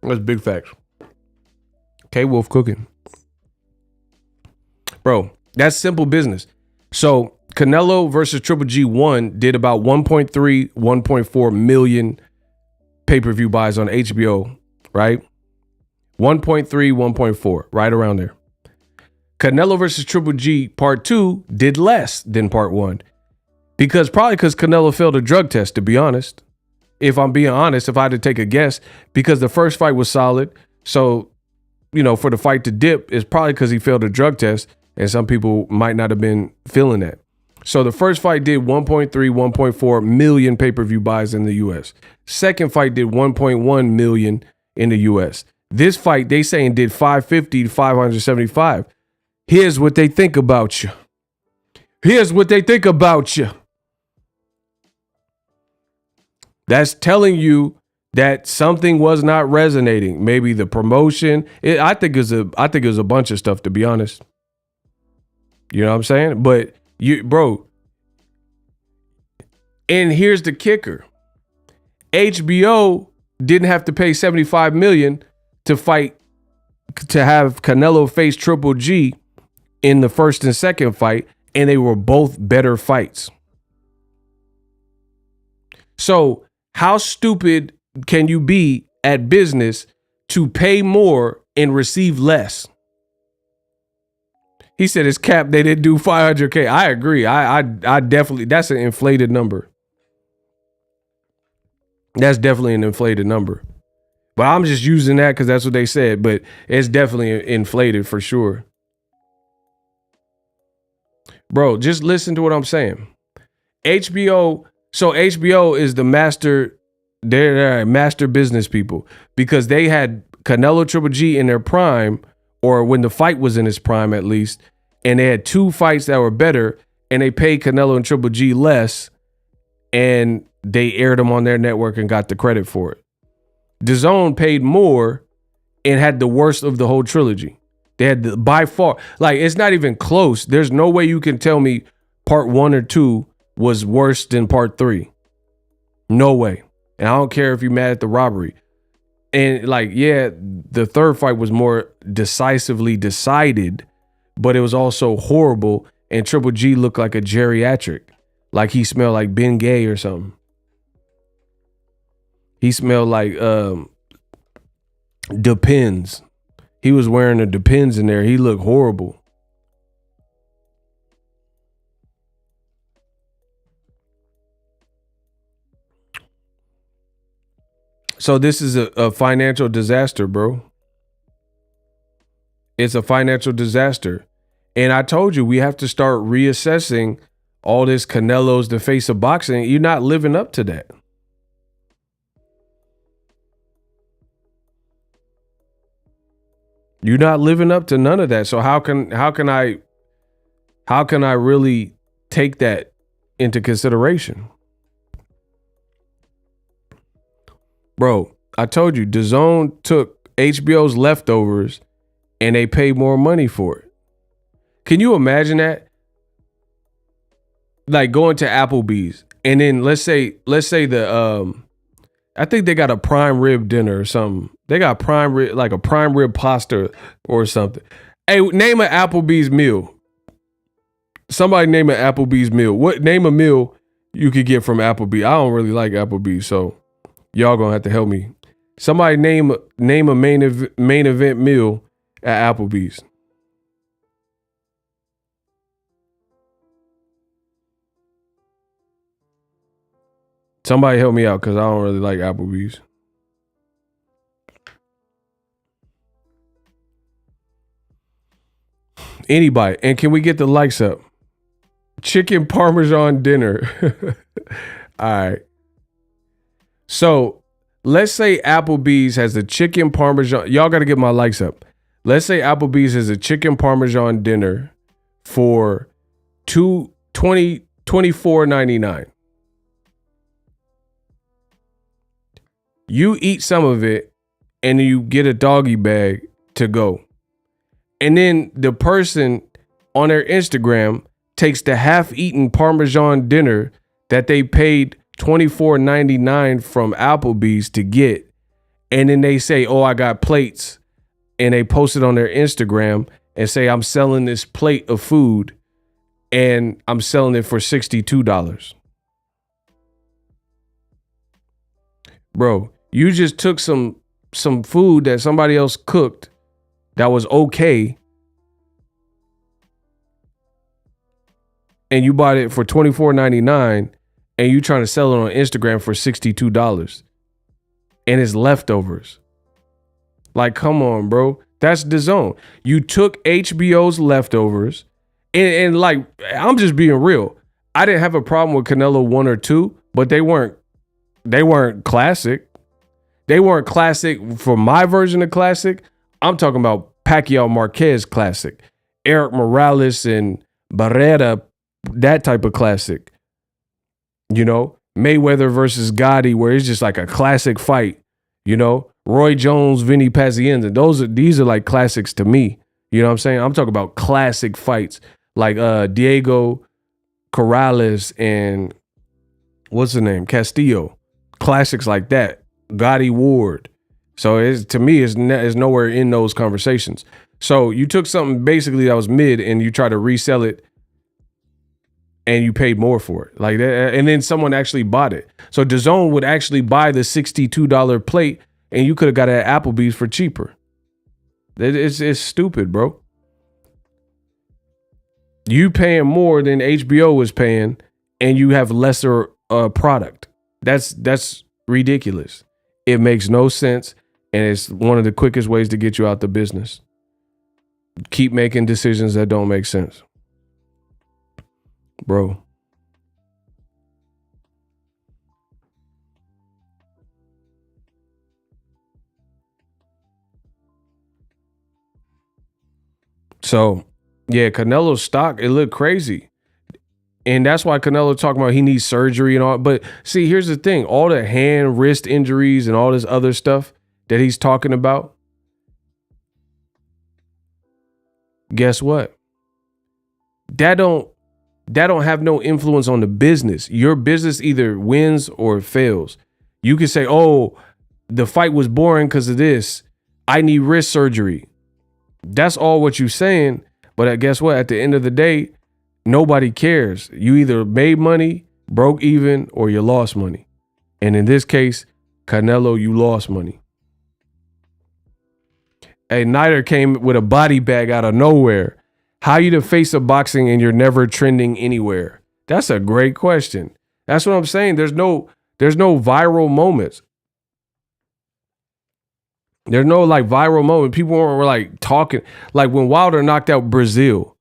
That's big facts. K Wolf cooking. Bro, that's simple business. So Canelo versus Triple G 1 did about 1.3, 1.4 million pay-per-view buys on HBO, right? 1.3, 1.4, right around there. Canelo versus Triple G Part 2 did less than Part 1. Probably because Canelo failed a drug test, to be honest. If I'm being honest, if I had to take a guess, because the first fight was solid. So for the fight to dip is probably because he failed a drug test, and some people might not have been feeling that. So the first fight did 1.3, 1.4 million pay-per-view buys in the US. Second fight did 1.1 million in the US. This fight, they saying did 550 to 575. Here's what they think about you. Here's what they think about you. That's telling you that something was not resonating. Maybe the promotion. I think it was a bunch of stuff, to be honest. You know what I'm saying? But bro. And here's the kicker. HBO didn't have to pay $75 million to have Canelo face Triple G in the first and second fight, and they were both better fights. So how stupid can you be at business to pay more and receive less? He said it's capped. They didn't do 500K. I agree. I definitely, that's an inflated number. That's definitely an inflated number. But I'm just using that because that's what they said. But it's definitely inflated for sure. Bro, just listen to what I'm saying. HBO is the master, they're master business people because they had Canelo Triple G in their prime, or when the fight was in his prime at least, and they had two fights that were better, and they paid Canelo and Triple G less, and they aired them on their network and got the credit for it. DAZN paid more and had the worst of the whole trilogy. They had by far, like, it's not even close. There's no way you can tell me part 1 or 2 was worse than part 3. No way. And I don't care if you're mad at the robbery. And like, yeah, the third fight was more decisively decided, but it was also horrible. And Triple G looked like a geriatric, like he smelled like Ben Gay or something. He smelled like Depends. He was wearing a Depends in there. He looked horrible. So this is a financial disaster, bro. It's a financial disaster. And I told you, we have to start reassessing all this Canelo's the face of boxing. You're not living up to that. You're not living up to none of that. So how can I really take that into consideration? Bro, I told you, DAZN took HBO's leftovers and they paid more money for it. Can you imagine that? Like going to Applebee's and then let's say the I think they got a prime rib dinner or something. They got prime rib, like a prime rib pasta or something. Hey, name an Applebee's meal. Somebody name an Applebee's meal. Name a meal you could get from Applebee's. I don't really like Applebee's, so y'all gonna have to help me. Somebody name a main event meal at Applebee's. Somebody help me out because I don't really like Applebee's. Anybody. And can we get the likes up? Chicken Parmesan dinner. All right. So let's say Applebee's has a chicken Parmesan. Y'all got to get my likes up. Let's say Applebee's has a chicken Parmesan dinner for $24.99. You eat some of it and you get a doggy bag to go. And then the person on their Instagram takes the half-eaten Parmesan dinner that they paid $24.99 from Applebee's to get. And then they say, oh, I got plates. And they post it on their Instagram and say, I'm selling this plate of food and I'm selling it for $62. Bro, you just took some food that somebody else cooked that was okay, and you bought it for $24.99, and you trying to sell it on Instagram for $62, and it's leftovers. Like, come on, bro. That's DAZN. You took HBO's leftovers, and like, I'm just being real. I didn't have a problem with Canelo 1 or 2, but they weren't classic. They weren't classic for my version of classic. I'm talking about Pacquiao Marquez classic, Eric Morales and Barrera, that type of classic. You know, Mayweather versus Gotti, where it's just like a classic fight. You know, Roy Jones, Vinny Pazienza. These are like classics to me. You know what I'm saying? I'm talking about classic fights like Diego Corrales and what's the name? Castillo. Classics like that. Gotti Ward. So to me, it's nowhere in those conversations. So you took something basically that was mid and you try to resell it and you paid more for it. Like that, and then someone actually bought it. So DAZN would actually buy the $62 plate and you could have got it at Applebee's for cheaper. It's stupid, bro. You paying more than HBO was paying and you have lesser product. That's ridiculous. It makes no sense. And it's one of the quickest ways to get you out the business. Keep making decisions that don't make sense. Bro. So, yeah, Canelo's stock, it looked crazy. And that's why Canelo talking about he needs surgery and all. But see, here's the thing. All the hand, wrist injuries and all this other stuff that he's talking about, guess what? That don't have no influence on the business. Your business either wins or fails. You can say, oh, the fight was boring because of this. I need wrist surgery. That's all what you're saying. But guess what? At the end of the day, nobody cares. You either made money, broke even, or you lost money. And in this case, Canelo, you lost money. A Nider came with a body bag out of nowhere. How you the face of boxing and you're never trending anywhere? That's a great question. That's what I'm saying. There's no viral moments. There's no like viral moment. People were like talking, like when Wilder knocked out Brazil.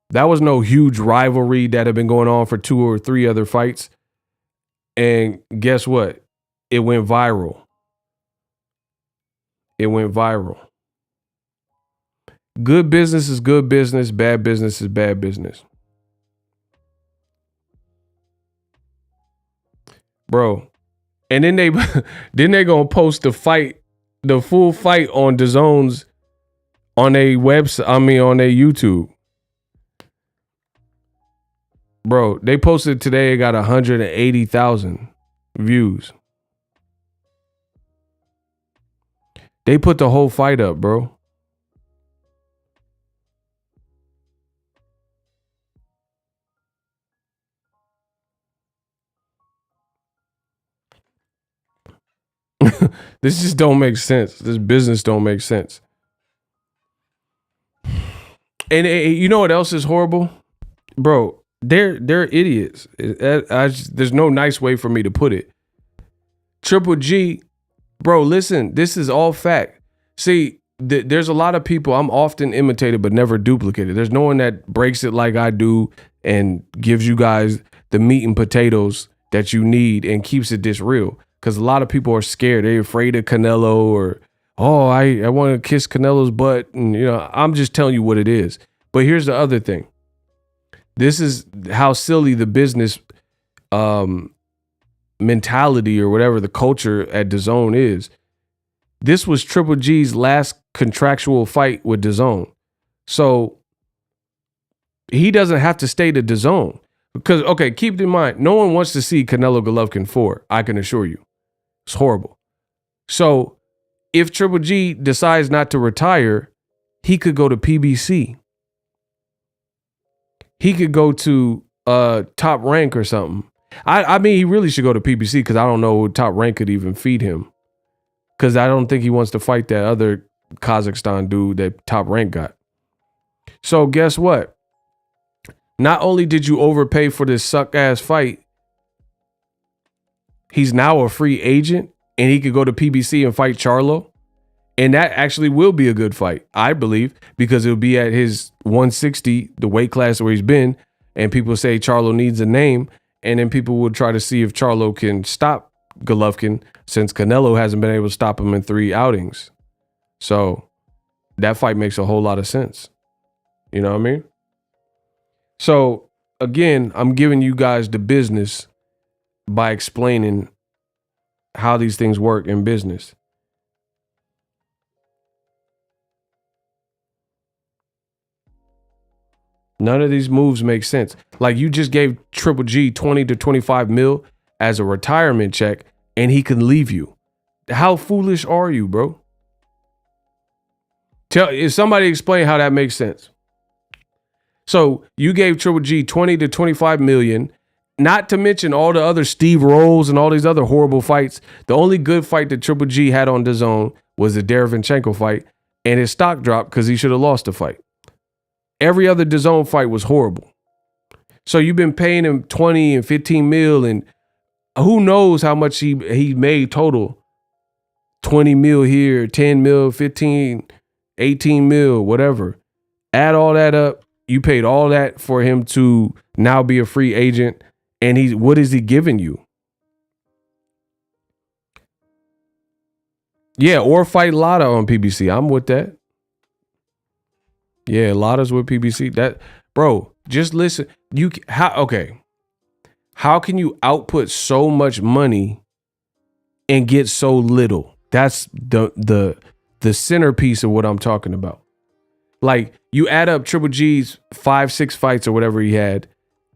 That was no huge rivalry that had been going on for 2 or 3 other fights. And guess what? It went viral. It went viral. Good business is good business. Bad business is bad business. Bro. And then they gonna post the full fight on DAZN's on a website, on a YouTube. Bro, they posted today, it got 180,000 views. They put the whole fight up, bro. This just don't make sense. This business don't make sense. And you know what else is horrible? Bro, they're idiots. There's no nice way for me to put it. Triple G, bro, listen, this is all fact. See, there's a lot of people, I'm often imitated but never duplicated. There's no one that breaks it like I do and gives you guys the meat and potatoes that you need and keeps it this real. Because a lot of people are scared. They're afraid of Canelo or, oh, I want to kiss Canelo's butt. And, you know, I'm just telling you what it is. But here's the other thing. This is how silly the business mentality or whatever the culture at DAZN is. This was Triple G's last contractual fight with DAZN. So he doesn't have to stay to DAZN. Because, okay, keep in mind, no one wants to see Canelo Golovkin 4, I can assure you. It's horrible. So if Triple G decides not to retire, he could go to PBC. He could go to Top Rank or something. I mean, he really should go to PBC because I don't know Top Rank could even feed him. Because I don't think he wants to fight that other Kazakhstan dude that Top Rank got. So guess what? Not only did you overpay for this suck-ass fight, he's now a free agent and he could go to PBC and fight Charlo. And that actually will be a good fight, I believe, because it'll be at his 160, the weight class where he's been. And people say Charlo needs a name. And then people will try to see if Charlo can stop Golovkin, since Canelo hasn't been able to stop him in 3 outings. So that fight makes a whole lot of sense. You know what I mean? So again, I'm giving you guys the business by explaining how these things work in business. None of these moves make sense. Like, you just gave Triple G 20 to 25 mil as a retirement check, and he can leave you. How foolish are you, bro? If somebody explain how that makes sense. So you gave Triple G 20 to 25 million, not to mention all the other Steve Rolls and all these other horrible fights. The only good fight that Triple G had on DAZN was the Derevyanchenko fight, and his stock dropped because he should have lost the fight. Every other DAZN fight was horrible. So you've been paying him 20 and 15 mil, and who knows how much he made total. 20 mil here, 10 mil, 15, 18 mil, whatever. Add all that up. You paid all that for him to now be a free agent. And what is he giving you? Yeah, or fight Lada on PBC. I'm with that. Yeah, Lada's with PBC. That, bro, just listen. How can you output so much money and get so little? That's the centerpiece of what I'm talking about. Like, you add up Triple G's 5-6 fights or whatever he had,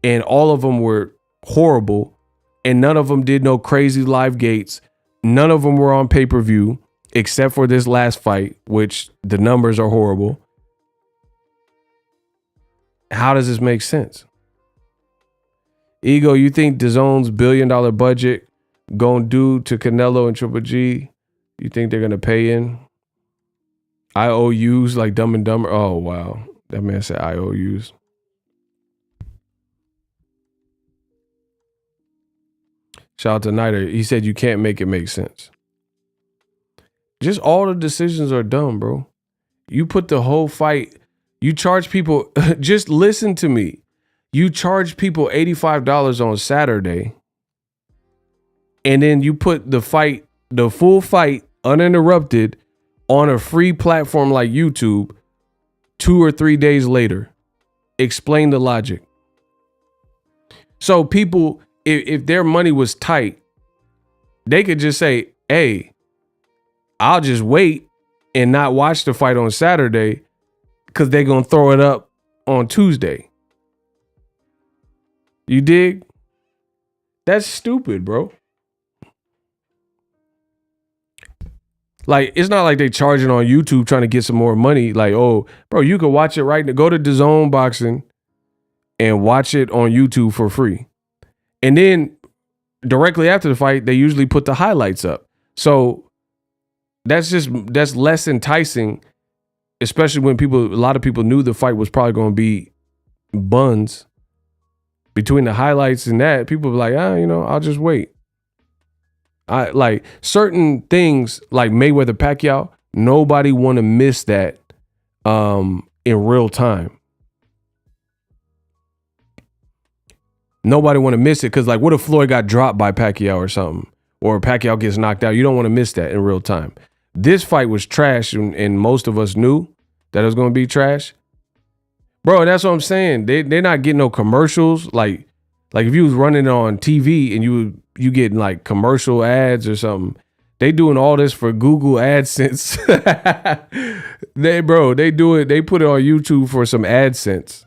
and all of them were horrible, and none of them did no crazy live gates. None of them were on pay-per-view, except for this last fight, which the numbers are horrible. How does this make sense? Ego, you think DAZN's $1 billion budget gonna do to Canelo and Triple G? You think they're gonna pay in IOUs like Dumb and Dumber? Oh wow, that man said IOUs. Shout out to Nighter. He said you can't make it make sense. Just all the decisions are dumb, bro. You put the whole fight. You charge people, just listen to me. You charge people $85 on Saturday, and then you put the full fight, uninterrupted, on a free platform like YouTube 2 or 3 days later. Explain the logic. So people, if their money was tight, they could just say, hey, I'll just wait and not watch the fight on Saturday, because they're going to throw it up on Tuesday. You dig? That's stupid, bro. Like, it's not like they charging on YouTube trying to get some more money. Like, oh, bro, you can watch it right now. Go to DAZN Boxing and watch it on YouTube for free. And then directly after the fight, they usually put the highlights up. So that's less enticing, especially when a lot of people knew the fight was probably going to be buns. Between the highlights and that, people were like, I'll just wait. I like certain things like Mayweather Pacquiao, nobody want to miss that in real time. Nobody want to miss it because, like, what if Floyd got dropped by Pacquiao or something? Or Pacquiao gets knocked out? You don't want to miss that in real time. This fight was trash, and most of us knew that it was going to be trash. Bro, that's what I'm saying. They're not getting no commercials. Like if you was running on TV and you getting like commercial ads or something, they doing all this for Google AdSense. They do it. They put it on YouTube for some AdSense.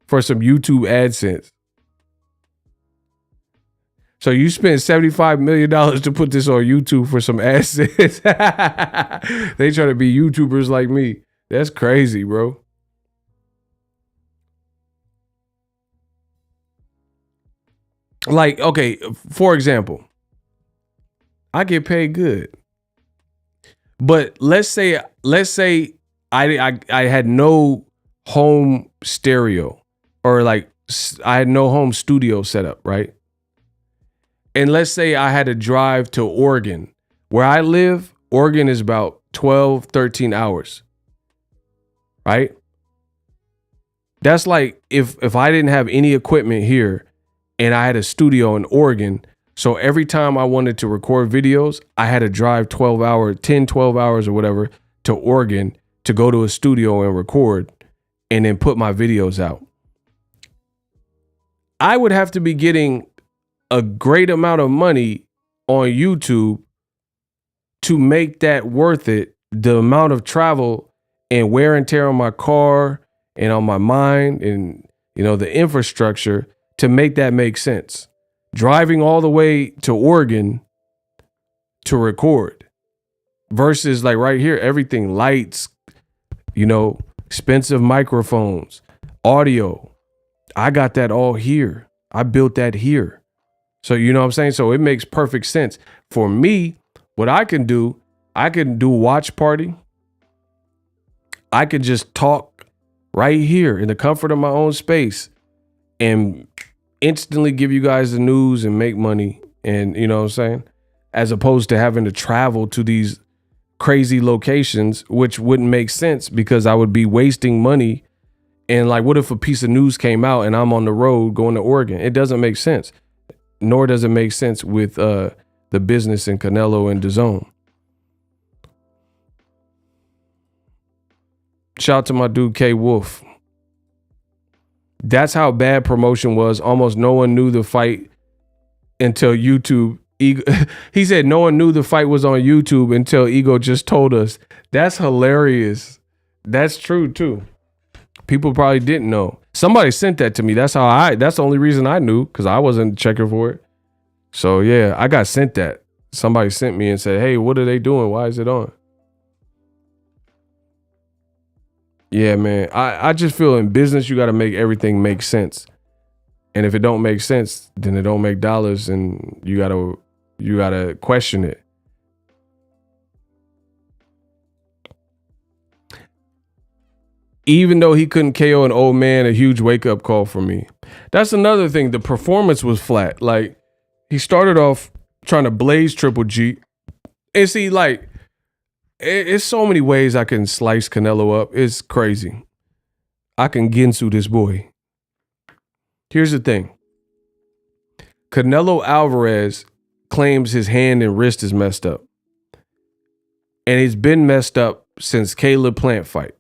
For some YouTube AdSense. So you spent $75 million to put this on YouTube for some AdSense. They try to be YouTubers like me. That's crazy, bro. Like, okay, for example, I get paid good. But let's say I had no home stereo, or like I had no home studio set up, right? And let's say I had to drive to Oregon. Where I live, Oregon is about 12, 13 hours, right? That's like if I didn't have any equipment here and I had a studio in Oregon, so every time I wanted to record videos, I had to drive 12 hours or whatever to Oregon to go to a studio and record and then put my videos out. I would have to be getting a great amount of money on YouTube to make that worth it. The amount of travel and wear and tear on my car and on my mind and, you know, the infrastructure to make that make sense. Driving all the way to Oregon to record versus like right here, everything, lights, you know, expensive microphones, audio. I got that all here. I built that here. So, you know what I'm saying? So it makes perfect sense. For me, what I can do watch party. I could just talk right here in the comfort of my own space and instantly give you guys the news and make money. And you know what I'm saying? As opposed to having to travel to these crazy locations, which wouldn't make sense because I would be wasting money. And like, what if a piece of news came out and I'm on the road going to Oregon? It doesn't make sense. Nor does it make sense with the business in Canelo and DAZN. Shout out to my dude K Wolf. That's how bad promotion was. Almost no one knew the fight until YouTube. He said no one knew the fight was on YouTube until Ego just told us. That's hilarious. That's true too. People probably didn't know. Somebody sent that to me. That's the only reason I knew, because I wasn't checking for it. So yeah, I got sent that. Somebody sent me and said, hey, what are they doing? Why is it on? Yeah, man. I just feel in business, you got to make everything make sense. And if it don't make sense, then it don't make dollars, and you gotta question it. Even though he couldn't KO an old man, a huge wake-up call for me. That's another thing. The performance was flat. Like, he started off trying to blaze Triple G. And see, like, it's so many ways I can slice Canelo up. It's crazy. I can Ginsu this boy. Here's the thing. Canelo Alvarez claims his hand and wrist is messed up. And it's been messed up since Caleb Plant fight.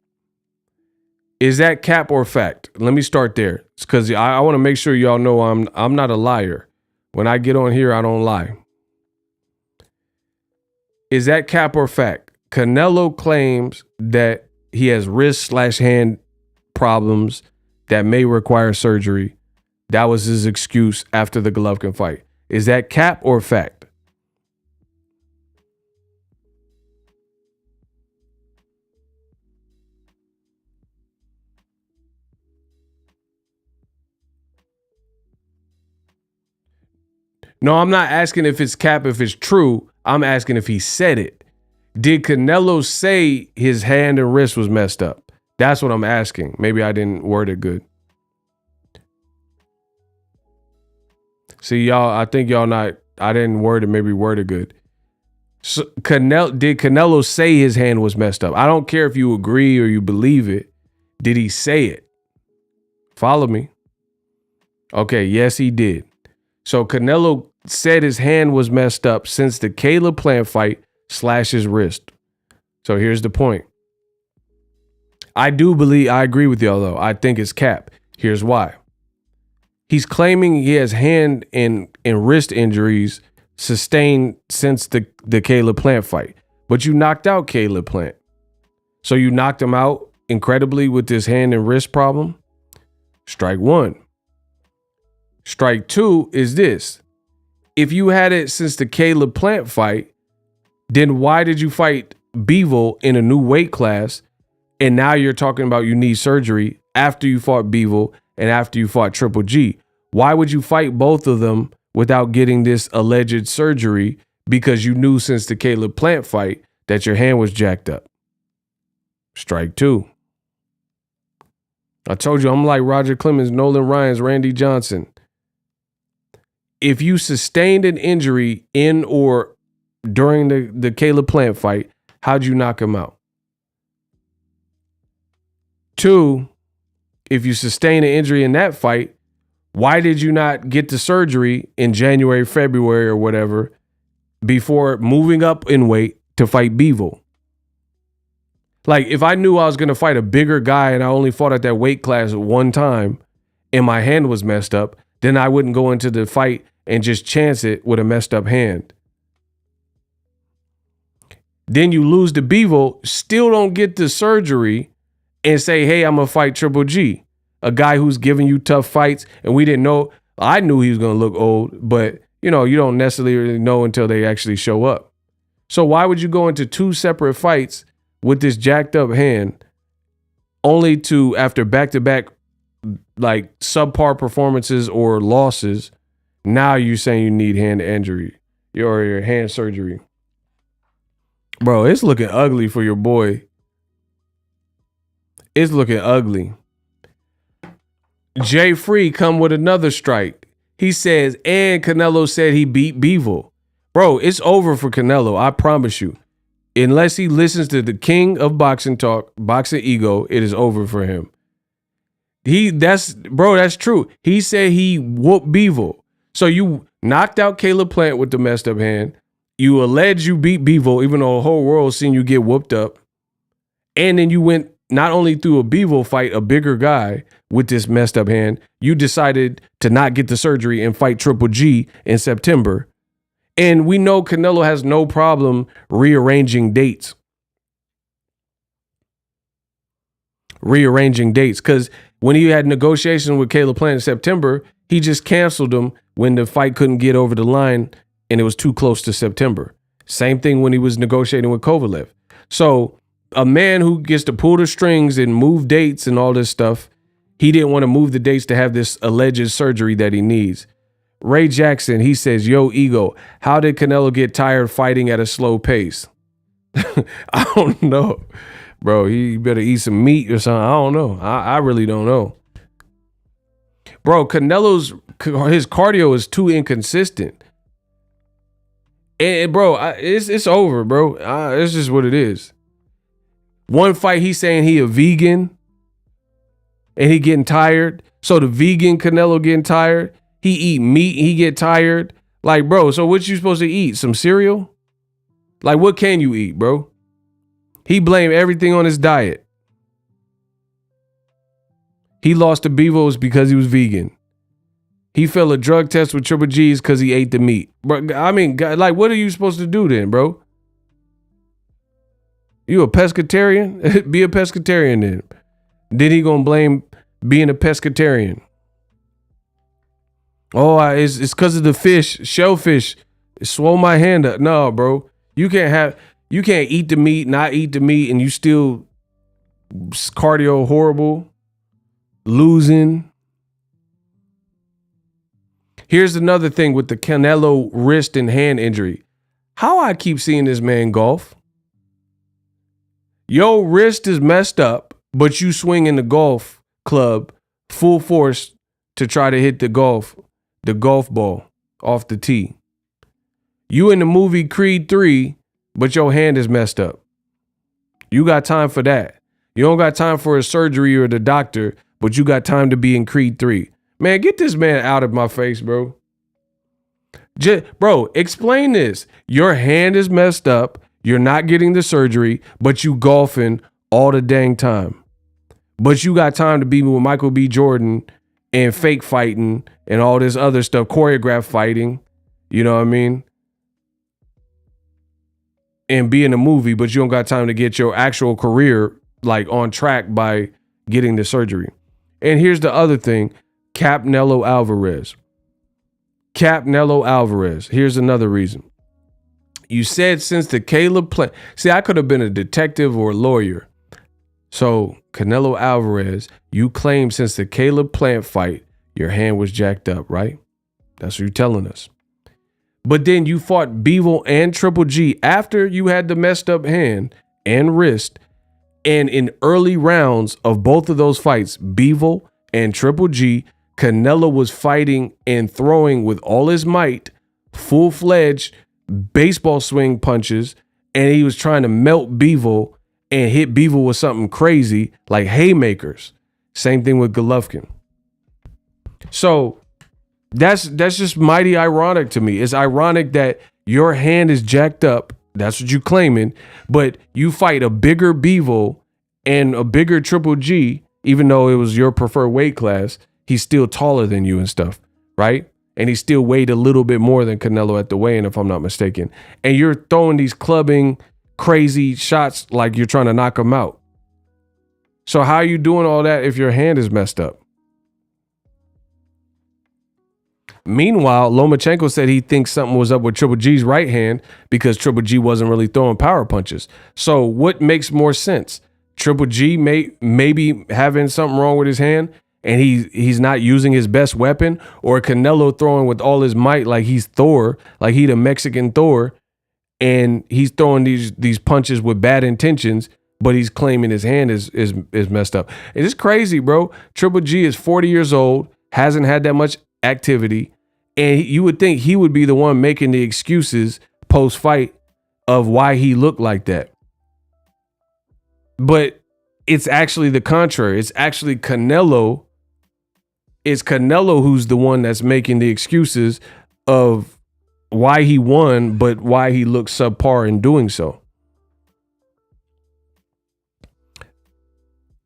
Is that cap or fact? Let me start there. It's because I want to make sure y'all know I'm not a liar. When I get on here, I don't lie. Is that cap or fact? Canelo claims that he has wrist/hand problems that may require surgery. That was his excuse after the Golovkin fight. Is that cap or fact? No, I'm not asking if it's cap, if it's true. I'm asking if he said it. Did Canelo say his hand and wrist was messed up? That's what I'm asking. Maybe I didn't word it good. See, y'all, I think y'all not, I didn't word it good. So did Canelo say his hand was messed up? I don't care if you agree or you believe it. Did he say it? Follow me. Okay, yes, he did. So Canelo said his hand was messed up since the Caleb Plant fight / his wrist. So here's the point. I agree with y'all though. I think it's cap. Here's why. He's claiming he has hand and wrist injuries sustained since the Caleb Plant fight. But you knocked out Caleb Plant. So you knocked him out incredibly with this hand and wrist problem. Strike one. Strike two is this. If you had it since the Caleb Plant fight, then why did you fight Bivol in a new weight class? And now you're talking about you need surgery after you fought Bivol and after you fought Triple G. Why would you fight both of them without getting this alleged surgery because you knew since the Caleb Plant fight that your hand was jacked up? Strike two. I told you I'm like Roger Clemens, Nolan Ryan's, Randy Johnson. If you sustained an injury in or during the Caleb Plant fight, how'd you knock him out? 2, if you sustain an injury in that fight, why did you not get the surgery in January, February, or whatever before moving up in weight to fight Bivol? Like, if I knew I was going to fight a bigger guy and I only fought at that weight class one time and my hand was messed up, then I wouldn't go into the fight and just chance it with a messed up hand. Then you lose to Bivol, still don't get the surgery, and say, hey, I'm going to fight Triple G, a guy who's giving you tough fights. And we didn't know. I knew he was going to look old, but, you know, you don't necessarily know until they actually show up. So why would you go into 2 separate fights with this jacked up hand only to, after back-to-back, like, subpar performances or losses, now you're saying you need hand injury or your hand surgery? Bro, it's looking ugly for your boy. It's looking ugly. Jay Free come with another strike. He says, and Canelo said he beat Bivol. Bro, it's over for Canelo, I promise you. Unless he listens to the king of boxing talk, Boxing Ego, it is over for him. That's true. He said he whooped Bivol. So you knocked out Caleb Plant with the messed up hand. You allege you beat Bivol, even though the whole world seen you get whooped up. And then you went not only through a Bivol fight, a bigger guy with this messed up hand, you decided to not get the surgery and fight Triple G in September. And we know Canelo has no problem rearranging dates. Because when he had negotiations with Caleb Plant in September, he just canceled them when the fight couldn't get over the line and it was too close to September. Same thing when he was negotiating with Kovalev. So a man who gets to pull the strings and move dates and all this stuff, he didn't want to move the dates to have this alleged surgery that he needs. Ray Jackson, he says, yo, Ego, how did Canelo get tired fighting at a slow pace? I don't know. Bro, he better eat some meat or something. I don't know. I really don't know. Bro, his cardio is too inconsistent. And bro, it's over, bro. It's just what it is. One fight, he's saying he a vegan and he getting tired. So the vegan Canelo getting tired. He eat meat, he get tired. Like, bro, so what you supposed to eat? Some cereal? Like, what can you eat, bro? He blamed everything on his diet. He lost to Bivol because he was vegan. He failed a drug test with Triple G's because he ate the meat. Bro, I mean, like, what are you supposed to do then, bro? You a pescatarian? Be a pescatarian then. Then he gonna blame being a pescatarian. Oh, it's because of the fish, shellfish. It swole my hand up. No, bro. You can't eat the meat, not eat the meat, and you still cardio horrible, losing. Here's another thing with the Canelo wrist and hand injury. How I keep seeing this man golf. Your wrist is messed up, but you swing in the golf club full force to try to hit the golf ball off the tee. You in the movie Creed 3, but your hand is messed up. You got time for that. You don't got time for a surgery or the doctor, but you got time to be in Creed 3. Man, get this man out of my face, bro. Bro, explain this. Your hand is messed up. You're not getting the surgery, but you golfing all the dang time. But you got time to be with Michael B. Jordan and fake fighting and all this other stuff, choreographed fighting. You know what I mean? And be in a movie, but you don't got time to get your actual career like on track by getting the surgery. And here's the other thing. Canelo Alvarez. Here's another reason. You said since the Caleb Plant. See, I could have been a detective or a lawyer. So Canelo Alvarez, you claim since the Caleb Plant fight, your hand was jacked up, right? That's what you're telling us. But then you fought Bivol and Triple G after you had the messed up hand and wrist. And in early rounds of both of those fights, Bivol and Triple G, Canelo was fighting and throwing with all his might, full-fledged, baseball swing punches, and he was trying to melt Bivol and hit Bivol with something crazy like haymakers. Same thing with Golovkin. So that's just mighty ironic to me. It's ironic that your hand is jacked up. That's what you claiming, but you fight a bigger Bivol and a bigger Triple G, even though it was your preferred weight class. He's still taller than you and stuff, right? And he still weighed a little bit more than Canelo at the weigh-in, if I'm not mistaken. And you're throwing these clubbing, crazy shots like you're trying to knock him out. So how are you doing all that if your hand is messed up? Meanwhile, Lomachenko said he thinks something was up with Triple G's right hand because Triple G wasn't really throwing power punches. So what makes more sense? Triple G maybe having something wrong with his hand and he's not using his best weapon, or Canelo throwing with all his might like he's Thor, like he the Mexican Thor, and he's throwing these punches with bad intentions, but he's claiming his hand is messed up. It's crazy, bro. Triple G is 40 years old, hasn't had that much activity, and you would think he would be the one making the excuses post-fight of why he looked like that. But it's actually the contrary. It's actually Canelo. It's Canelo who's the one that's making the excuses of why he won, but why he looks subpar in doing so.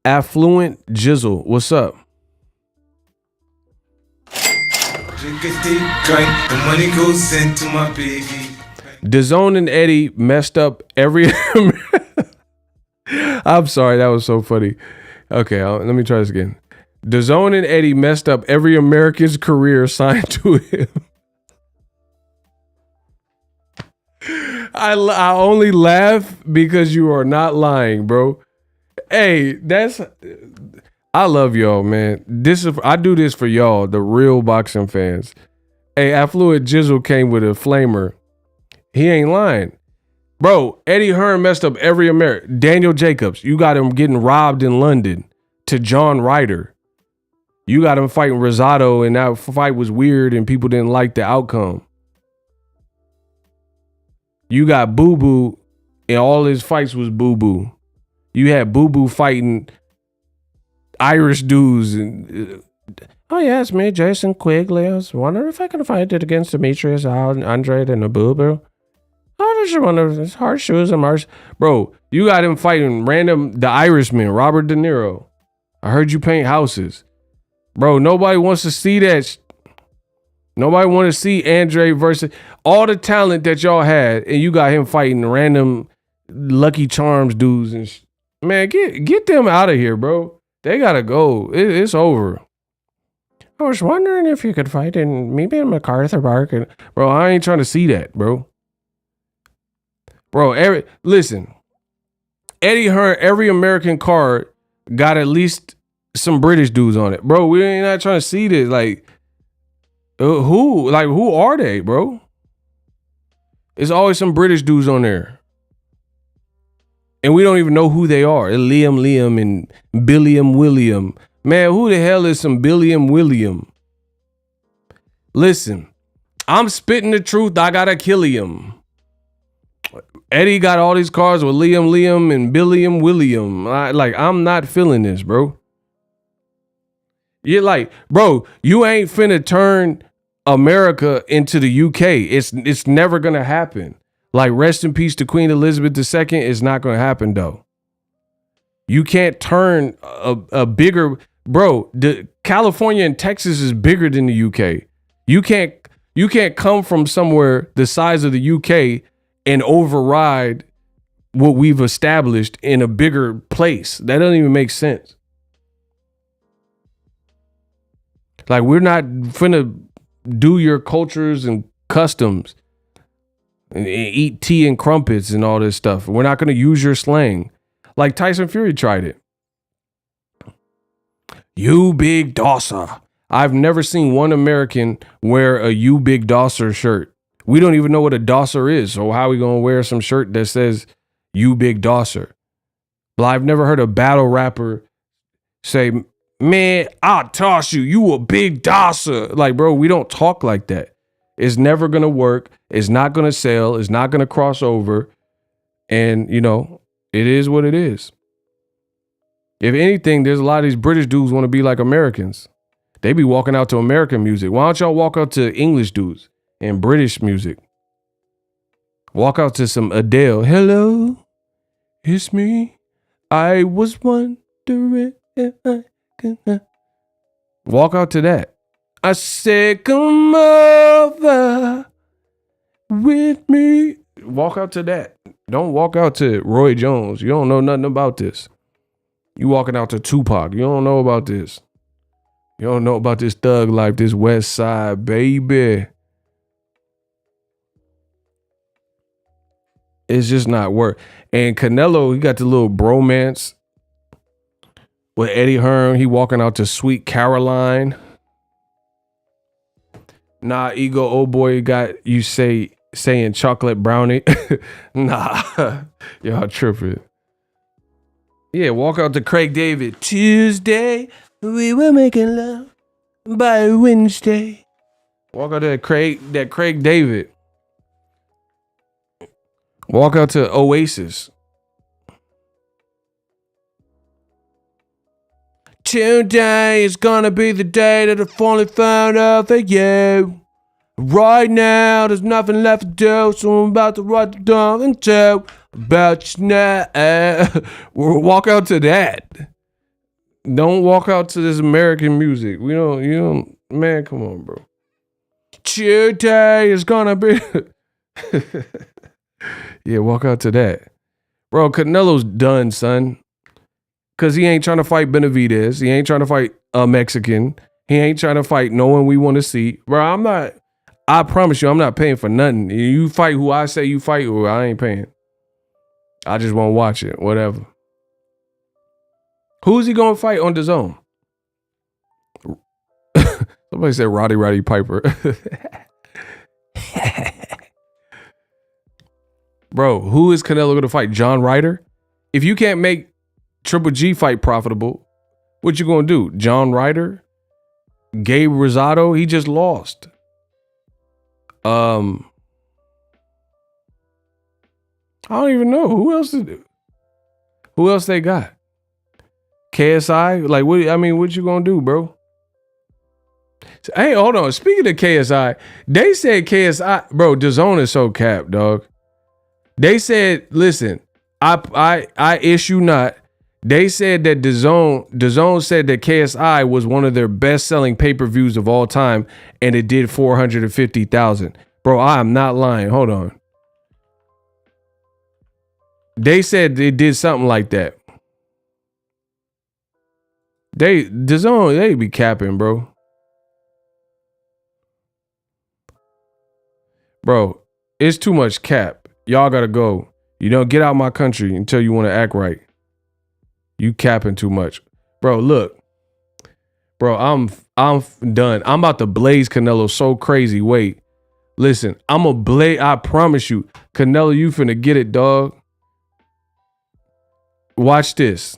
Affluent Jizzle, what's up? The money goes into my baby. DAZN and Eddie messed up every... I'm sorry, that was so funny. Okay, let me try this again. DAZN and Eddie messed up every American's career signed to him. I only laugh because you are not lying, bro. Hey, I love y'all, man. I do this for y'all, the real boxing fans. Hey, Affluent Jizzle came with a flamer. He ain't lying. Bro, Eddie Hearn messed up every American. Daniel Jacobs, you got him getting robbed in London to John Ryder. You got him fighting Rosado, and that fight was weird and people didn't like the outcome. You got Boo Boo, and all his fights was Boo Boo. You had Boo Boo fighting Irish dudes. And oh, yeah, it's me, Jason Quigley. I was wondering if I could fight it against Demetrius Andrade and a Boo Boo. Oh, there's one of his hard shoes and Mars. Bro, you got him fighting the Irishman, Robert De Niro. I heard you paint houses. Bro, nobody wants to see that. Nobody want to see Andre versus all the talent that y'all had, and you got him fighting random Lucky Charms dudes. And man, get them out of here, bro. They gotta go. It's over. I was wondering if you could fight in maybe in MacArthur Park. And bro, I ain't trying to see that, bro. Bro, listen. Eddie Hearn, every American card got at least some British dudes on it, bro. We ain't not trying to see this. Like, who are they, bro? There's always some British dudes on there, and we don't even know who they are. Liam and Billiam William. Man, who the hell is some Billiam William? Listen, I'm spitting the truth. I gotta kill him. Eddie got all these cards with Liam and Billiam William. I'm not feeling this, bro. You're like, bro, you ain't finna turn America into the UK. It's never gonna happen. Like, rest in peace to Queen Elizabeth II. It's not gonna happen though. You can't turn a bigger, bro. The California and Texas is bigger than the UK. You can't come from somewhere the size of the UK and override what we've established in a bigger place. That doesn't even make sense. Like, we're not finna do your cultures and customs and eat tea and crumpets and all this stuff. We're not gonna use your slang. Like Tyson Fury tried it. You big dosser. I've never seen one American wear a You Big Dosser shirt. We don't even know what a dosser is. So how are we going to wear some shirt that says You Big Dosser? But I've never heard a battle rapper say, man, I'll toss you. You a big dosser. Like, bro, we don't talk like that. It's never going to work. It's not going to sell. It's not going to cross over. And, you know, it is what it is. If anything, there's a lot of these British dudes want to be like Americans. They be walking out to American music. Why don't y'all walk out to English dudes and British music? Walk out to some Adele. Hello, it's me. I was wondering if I could. Walk out to that. I said, come over with me. Walk out to that. Don't walk out to Roy Jones. You don't know nothing about this. You walking out to Tupac. You don't know about this. You don't know about this thug life, this West Side, baby. It's just not work. And Canelo, he got the little bromance with Eddie Hearn. He walking out to Sweet Caroline. Nah, Ego, old boy got you saying chocolate brownie. Nah, y'all tripping. Yeah, walk out to Craig David. Tuesday, we were making love by Wednesday. Walk out to that Craig David. Walk out to Oasis. Today is gonna be the day that I finally found out that you. Right now, there's nothing left to do, so I'm about to write it down and tell about you now. Walk out to that. Don't walk out to this American music. You don't, man, come on, bro. Today is gonna be. Yeah, walk out to that. Bro, Canelo's done, son. Because he ain't trying to fight Benavidez. He ain't trying to fight a Mexican. He ain't trying to fight no one we want to see. Bro, I promise you, I'm not paying for nothing. You fight who I say you fight who, I ain't paying. I just won't watch it, whatever. Who's he going to fight on DAZN? Somebody said Roddy Piper. Bro, who is Canelo going to fight? John Ryder? If you can't make Triple G fight profitable, what you going to do? John Ryder? Gabe Rosado? He just lost. I don't even know. Who else they got? KSI? Like, what you going to do, bro? Hey, hold on. Speaking of KSI, they said KSI, bro, DAZN is so capped, dog. They said, listen, I issue not. They said that DAZN said that KSI was one of their best-selling pay-per-views of all time, and it did 450,000. Bro, I am not lying. Hold on. They said it did something like that. DAZN, they be capping, bro. Bro, it's too much cap. Y'all gotta go. You don't get out my country until you want to act right. You capping too much. Bro, look. Bro, I'm done. I'm about to blaze Canelo so crazy. Wait. Listen, I promise you. Canelo, you finna get it, dog. Watch this.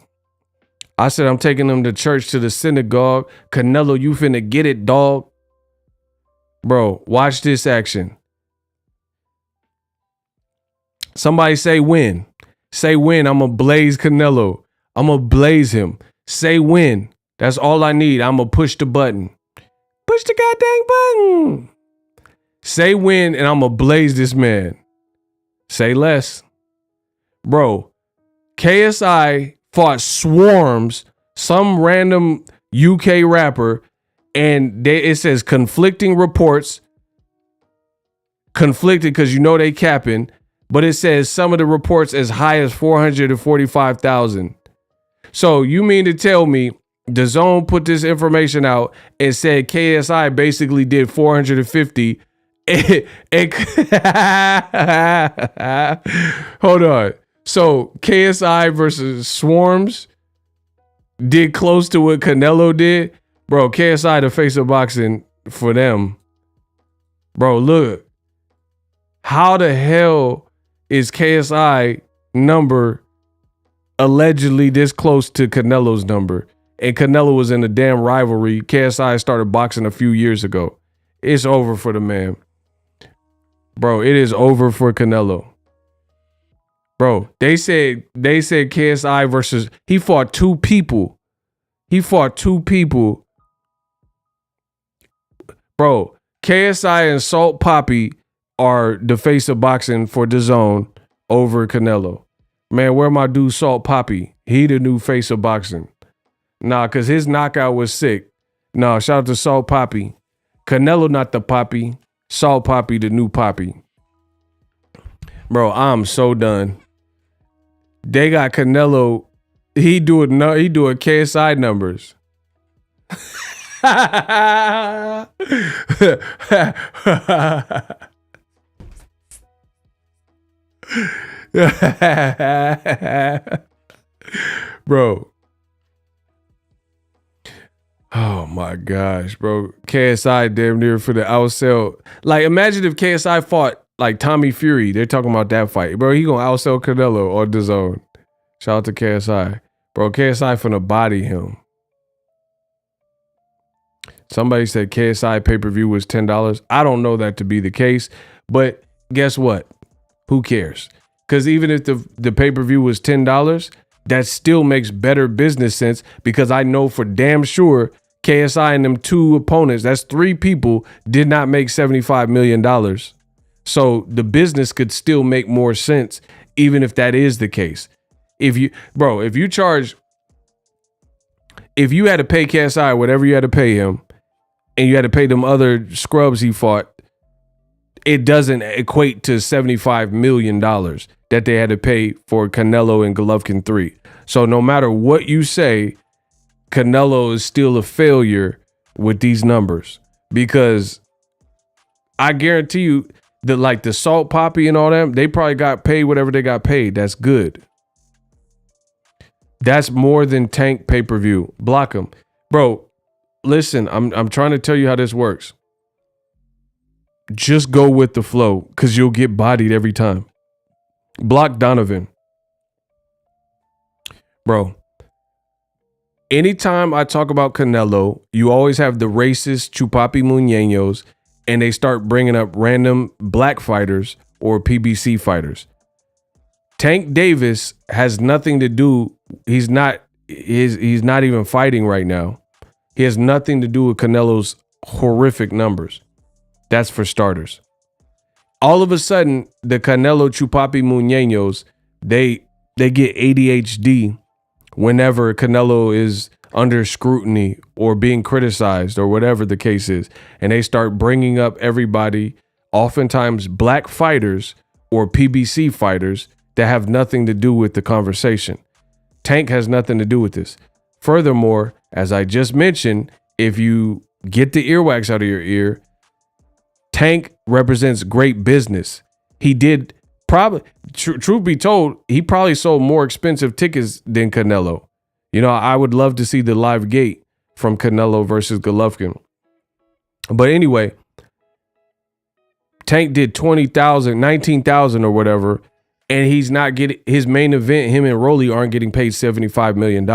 I said I'm taking them to church, to the synagogue. Canelo, you finna get it, dog. Bro, watch this action. Somebody say win. Say win. I'm going to blaze Canelo. I'm going to blaze him. Say win. That's all I need. I'm going to push the button. Push the goddamn button. Say win and I'm going to blaze this man. Say less. Bro, KSI fought Swarms, some random UK rapper, and it says conflicting reports. Conflicted because you know they capping. But it says some of the reports as high as 445,000. So you mean to tell me DAZN put this information out and said KSI basically did 450? Hold on. So KSI versus Swarms did close to what Canelo did? Bro, KSI the face of boxing for them. Bro, look. How the hell is KSI number allegedly this close to Canelo's number? And Canelo was in a damn rivalry. KSI started boxing a few years ago. It's over for the man. Bro, it is over for Canelo. Bro, they said KSI versus, he fought two people. Bro, KSI and Salt Poppy are the face of boxing for DAZN over Canelo. Man, where my dude Salt Poppy? He the new face of boxing. Nah, because his knockout was sick. Nah, shout out to Salt Poppy. Canelo not the Poppy. Salt Poppy the new Poppy. Bro, I'm so done. They got Canelo. He doing KSI numbers. Bro. Oh my gosh, bro. KSI damn near for the outsell. Like, imagine if KSI fought like Tommy Fury. They're talking about that fight. Bro, he gonna outsell Canelo on DAZN. Shout out to KSI. Bro, KSI finna body him. Somebody said KSI pay-per-view was $10. I don't know that to be the case, but guess what? Who cares? Because even if the pay-per-view was $10, that still makes better business sense, because I know for damn sure KSI and them two opponents, that's three people, did not make $75 million. So the business could still make more sense, even if that is the case. If you had to pay KSI whatever you had to pay him, and you had to pay them other scrubs he fought, it doesn't equate to $75 million that they had to pay for Canelo and Golovkin 3. So no matter what you say, Canelo is still a failure with these numbers, because I guarantee you that, like, the Salt Poppy and all them, they probably got paid whatever they got paid. That's good. That's more than Tank pay-per-view. Block them. Bro, listen, I'm trying to tell you how this works. Just go with the flow, because you'll get bodied every time. Block Donovan. Bro, anytime I talk about Canelo, you always have the racist Chupapi Muñeños, and they start bringing up random black fighters or PBC fighters. Tank Davis has nothing to do. He's not even fighting right now. He has nothing to do with Canelo's horrific numbers. That's for starters. All of a sudden, the Canelo Chupapi Muñeños, they get ADHD whenever Canelo is under scrutiny or being criticized or whatever the case is. And they start bringing up everybody, oftentimes black fighters or PBC fighters, that have nothing to do with the conversation. Tank has nothing to do with this. Furthermore, as I just mentioned, if you get the earwax out of your ear, Tank represents great business. He did probably, truth be told, he probably sold more expensive tickets than Canelo. You know, I would love to see the live gate from Canelo versus Golovkin. But anyway, Tank did 20,000, 19,000 or whatever, and he's not getting his main event. Him and Rolly aren't getting paid $75 million,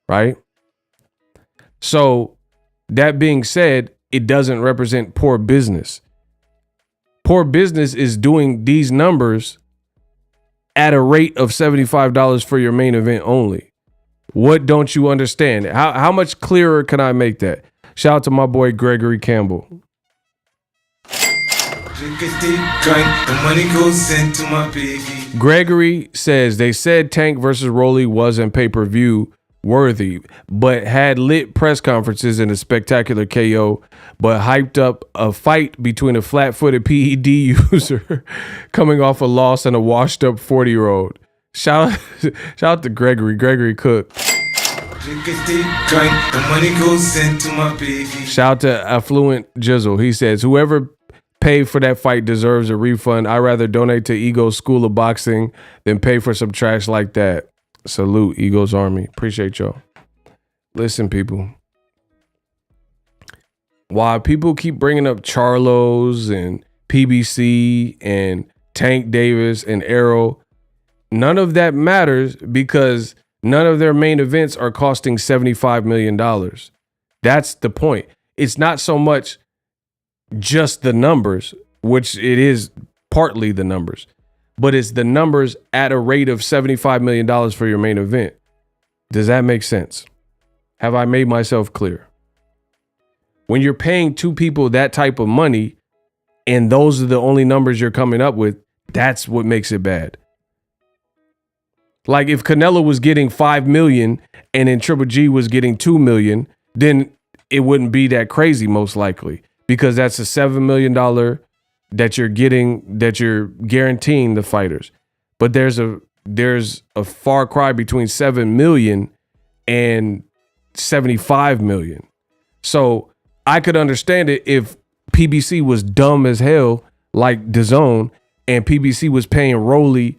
right? So that being said, it doesn't represent poor business. Poor business is doing these numbers at a rate of $75 for your main event only. What don't you understand? How much clearer can I make that? Shout out to my boy Gregory Campbell. The money goes into my baby. Gregory says they said Tank versus Rolly wasn't pay-per-view worthy, but had lit press conferences in a spectacular KO, but hyped up a fight between a flat-footed PED user coming off a loss and a washed-up 40-year-old. Shout out to Gregory Cook. The money goes into my baby. Shout out to Affluent Jizzle. He says, whoever paid for that fight deserves a refund. I'd rather donate to Ego's School of Boxing than pay for some trash like that. Salute, Ego's Army. Appreciate y'all. Listen, people. While people keep bringing up Charlos and PBC and Tank Davis and Arrow, none of that matters, because none of their main events are costing $75 million. That's the point. It's not so much just the numbers. which it is partly the numbers, but it's the numbers at a rate of $75 million for your main event. Does that make sense? Have I made myself clear? When you're paying two people that type of money and those are the only numbers you're coming up with, that's what makes it bad. Like if Canelo was getting 5 million and then Triple G was getting 2 million, then it wouldn't be that crazy most likely, because that's a $7 million that you're getting, that you're guaranteeing the fighters. But there's a far cry between 7 million and 75 million. So I could understand it if PBC was dumb as hell like DAZN and PBC was paying Rolly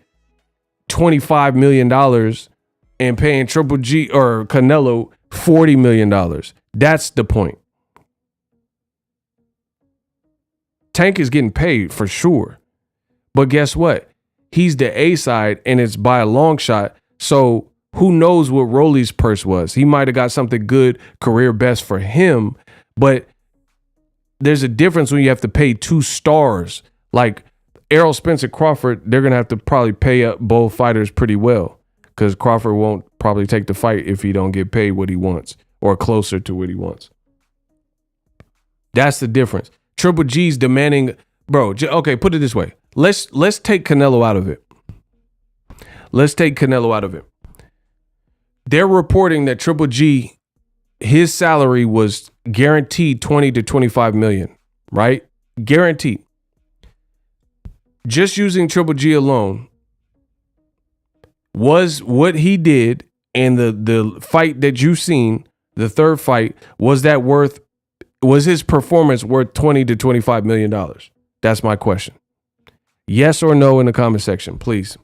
$25 million and paying Triple G or Canelo $40 million. That's the point. Tank is getting paid for sure. But guess what? He's the A side and it's by a long shot. So who knows what Rolly's purse was? He might have got something good, career best for him. But there's a difference when you have to pay two stars. Like Errol Spence and Crawford, they're going to have to probably pay up both fighters pretty well, because Crawford won't probably take the fight if he don't get paid what he wants or closer to what he wants. That's the difference. Triple G's demanding, bro. Okay, put it this way. Let's take Canelo out of it. Let's take Canelo out of it. They're reporting that Triple G, his salary was guaranteed 20 to 25 million, right? Guaranteed. Just using Triple G alone, was what he did and the fight that you've seen, the third fight, was his performance worth 20 to 25 million dollars? That's my question. Yes or no in the comment section, please.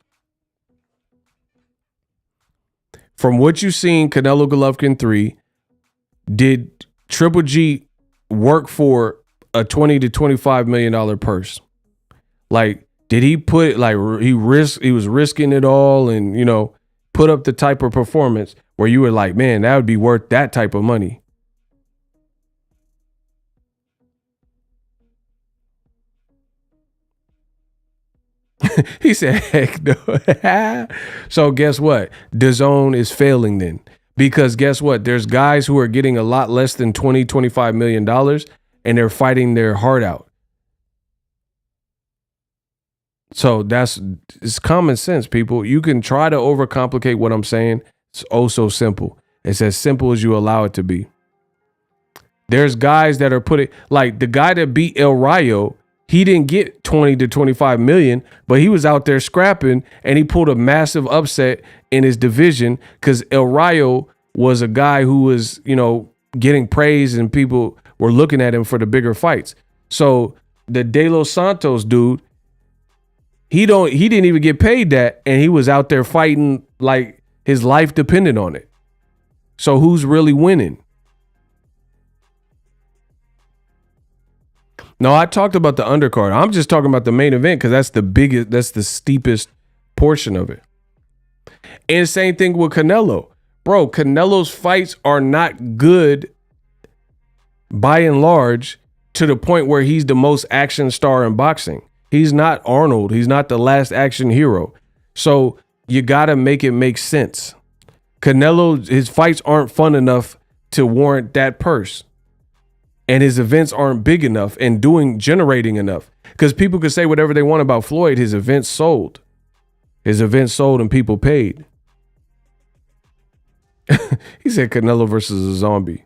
From what you've seen, Canelo Golovkin 3, did Triple G work for a 20 to 25 million dollar purse? Like, did he put, like, he was risking it all and, you know, put up the type of performance where you were like, man, that would be worth that type of money? He said, heck no. So guess what? DAZN is failing then. Because guess what? There's guys who are getting a lot less than $25 million and they're fighting their heart out. So it's common sense, people. You can try to overcomplicate what I'm saying. It's oh so simple. It's as simple as you allow it to be. There's guys that are putting, like the guy that beat El Rayo, he didn't get 20 to 25 million, but he was out there scrapping and he pulled a massive upset in his division because El Rayo was a guy who was, you know, getting praise and people were looking at him for the bigger fights. So the De Los Santos dude, he didn't even get paid that, and he was out there fighting like his life depended on it. So who's really winning? No, I talked about the undercard. I'm just talking about the main event because that's the biggest, that's the steepest portion of it. And same thing with Canelo. Bro, Canelo's fights are not good by and large to the point where he's the most action star in boxing. He's not Arnold. He's not the last action hero. So you got to make it make sense. Canelo, his fights aren't fun enough to warrant that purse. And his events aren't big enough and generating enough. Because people could say whatever they want about Floyd. His events sold. His events sold and people paid. He said Canelo versus a zombie.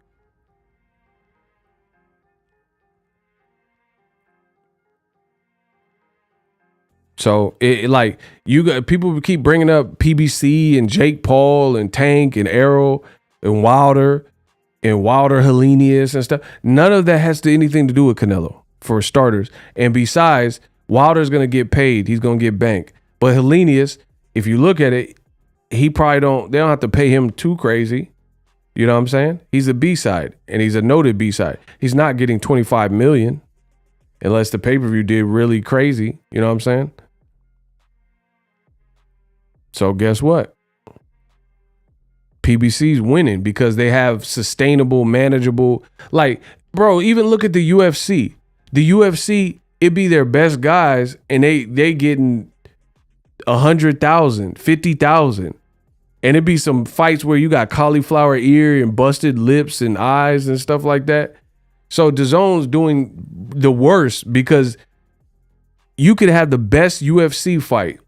So it like you got people keep bringing up PBC and Jake Paul and Tank and Errol and Wilder Helenius and stuff. None of that has anything to do with Canelo, for starters. And besides, Wilder's gonna get paid. He's gonna get banked. But Helenius, if you look at it, they don't have to pay him too crazy. You know what I'm saying? He's a B-side and he's a noted B-side. He's not getting 25 million unless the pay-per-view did really crazy. You know what I'm saying? So guess what? PBC's winning because they have sustainable, manageable, like, bro, even look at the UFC. The UFC it be their best guys, and they getting 100,000, 50,000. And it be some fights where you got cauliflower ear and busted lips and eyes and stuff like that. So DAZN's doing the worst because you could have the best UFC fight,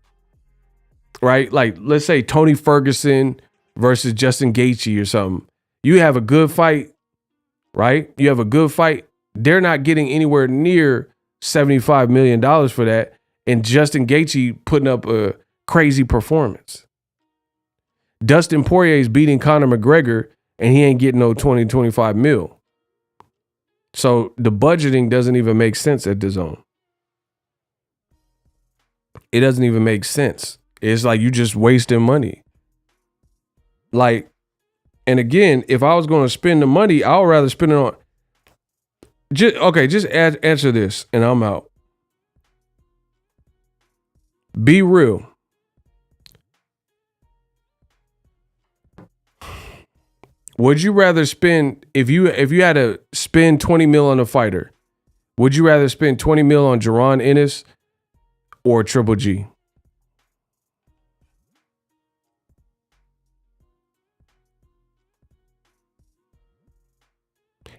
right? Like, let's say Tony Ferguson versus Justin Gaethje or something. You have a good fight, right? You have a good fight. They're not getting anywhere near $75 million for that. And Justin Gaethje putting up a crazy performance. Dustin Poirier's beating Conor McGregor and he ain't getting no 20, 25 mil. So the budgeting doesn't even make sense at DAZN. It doesn't even make sense. It's like you just wasting money. Like, and again, if I was going to spend the money, I would rather spend it on. Just answer this and I'm out. Be real. Would you rather spend, if you had to spend 20 mil on a fighter, would you rather spend 20 mil on Jaron Ennis or Triple G?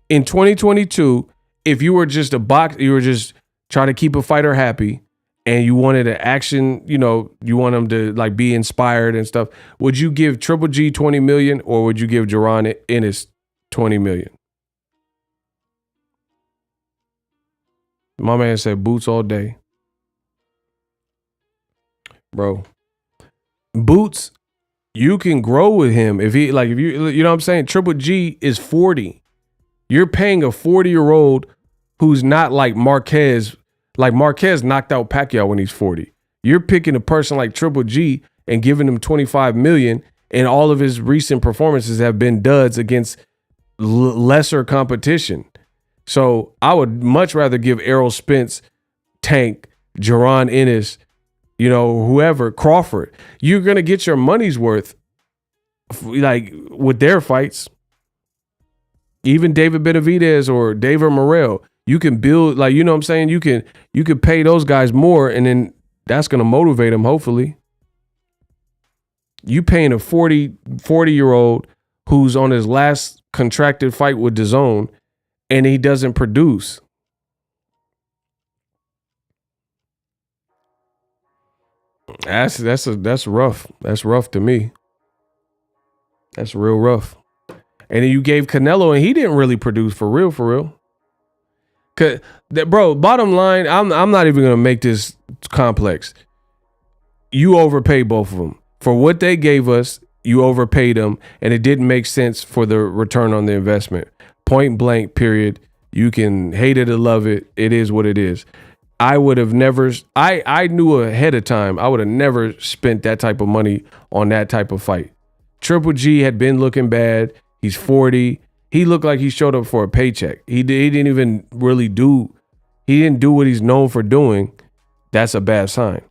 In 2022, if you were just you were just trying to keep a fighter happy and you wanted an action, you want them to like be inspired and stuff, would you give Triple G 20 million or would you give Jaron Ennis 20 million? My man said Boots all day. Bro, Boots, you can grow with him if you know what I'm saying? Triple G is 40. You're paying a 40-year-old who's not like Marquez. Like Marquez knocked out Pacquiao when he's 40. You're picking a person like Triple G and giving him 25 million, and all of his recent performances have been duds against lesser competition. So I would much rather give Errol Spence, Tank, Jaron Ennis, whoever, Crawford. You're going to get your money's worth like with their fights. Even David Benavidez or David Morrell, you can build, like, you know what I'm saying? You can pay those guys more, and then that's going to motivate them, hopefully. You paying a 40-year-old who's on his last contracted fight with DAZN, and he doesn't produce. That's rough. That's rough to me. That's real rough. And then you gave Canelo, and he didn't really produce for real. Bro, bottom line, I'm not even gonna make this complex. You overpaid both of them for what they gave us. You overpaid them, and it didn't make sense for the return on the investment. Point blank. Period. You can hate it or love it. It is what it is. I would have never. I knew ahead of time. I would have never spent that type of money on that type of fight. Triple G had been looking bad. He's 40. He looked like he showed up for a paycheck. He didn't even really do. He didn't do what he's known for doing. That's a bad sign.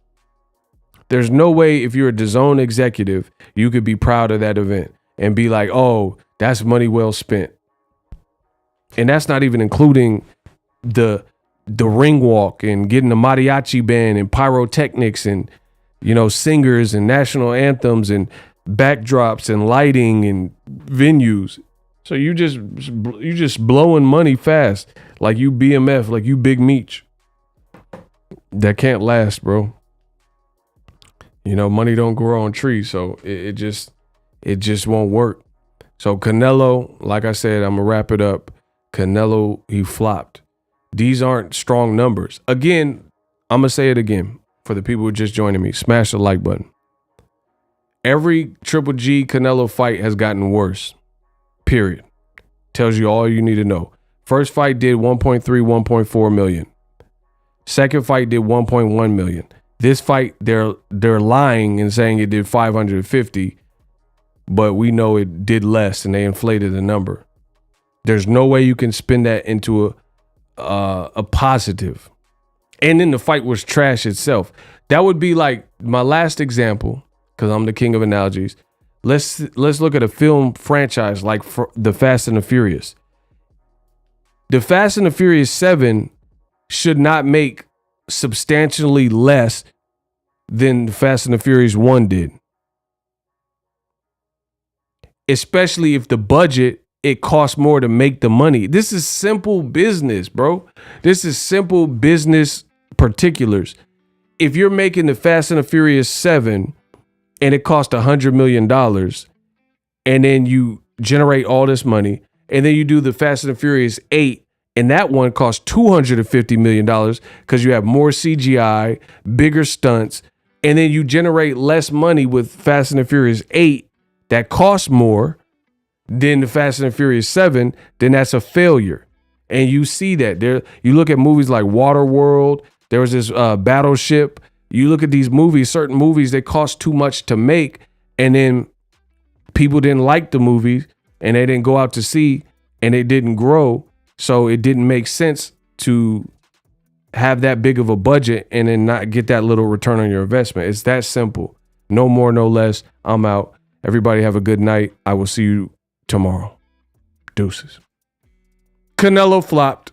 There's no way if you're a DAZN executive, you could be proud of that event and be like, oh, that's money well spent. And that's not even including the ring walk and getting the mariachi band and pyrotechnics and, singers and national anthems and backdrops and lighting and venues. So you just blowing money fast, like you BMF, like you Big Meech. That can't last, bro. Money don't grow on trees, so it just won't work. So Canelo, like I said, I'm gonna wrap it up. Canelo, he flopped. These aren't strong numbers. Again, I'm gonna say it again for the people who are just joining me. Smash the like button. Every Triple G Canelo fight has gotten worse. Period. Tells you all you need to know. First fight did 1.3, 1.4 million. Second fight did 1.1 million. This fight, they're lying and saying it did 550, but we know it did less and they inflated the number. There's no way you can spin that into a positive. And then the fight was trash itself. That would be like my last example, because I'm the king of analogies. Let's look at a film franchise like The Fast and the Furious. The Fast and the Furious 7 should not make substantially less than Fast and the Furious 1 did. Especially if the budget, it costs more to make the money. This is simple business, bro. This is simple business particulars. If you're making the Fast and the Furious 7 and it cost $100 million, and then you generate all this money, and then you do the Fast and the Furious 8, and that one costs $250 million because you have more CGI, bigger stunts, and then you generate less money with Fast and the Furious 8 that costs more than the Fast and the Furious 7, then that's a failure. And you see that. There, you look at movies like Waterworld, there was this Battleship. You look at these movies, certain movies, they cost too much to make, and then people didn't like the movies, and they didn't go out to see, and it didn't grow. So it didn't make sense to have that big of a budget and then not get that little return on your investment. It's that simple. No more, no less. I'm out. Everybody have a good night. I will see you tomorrow. Deuces. Canelo flopped.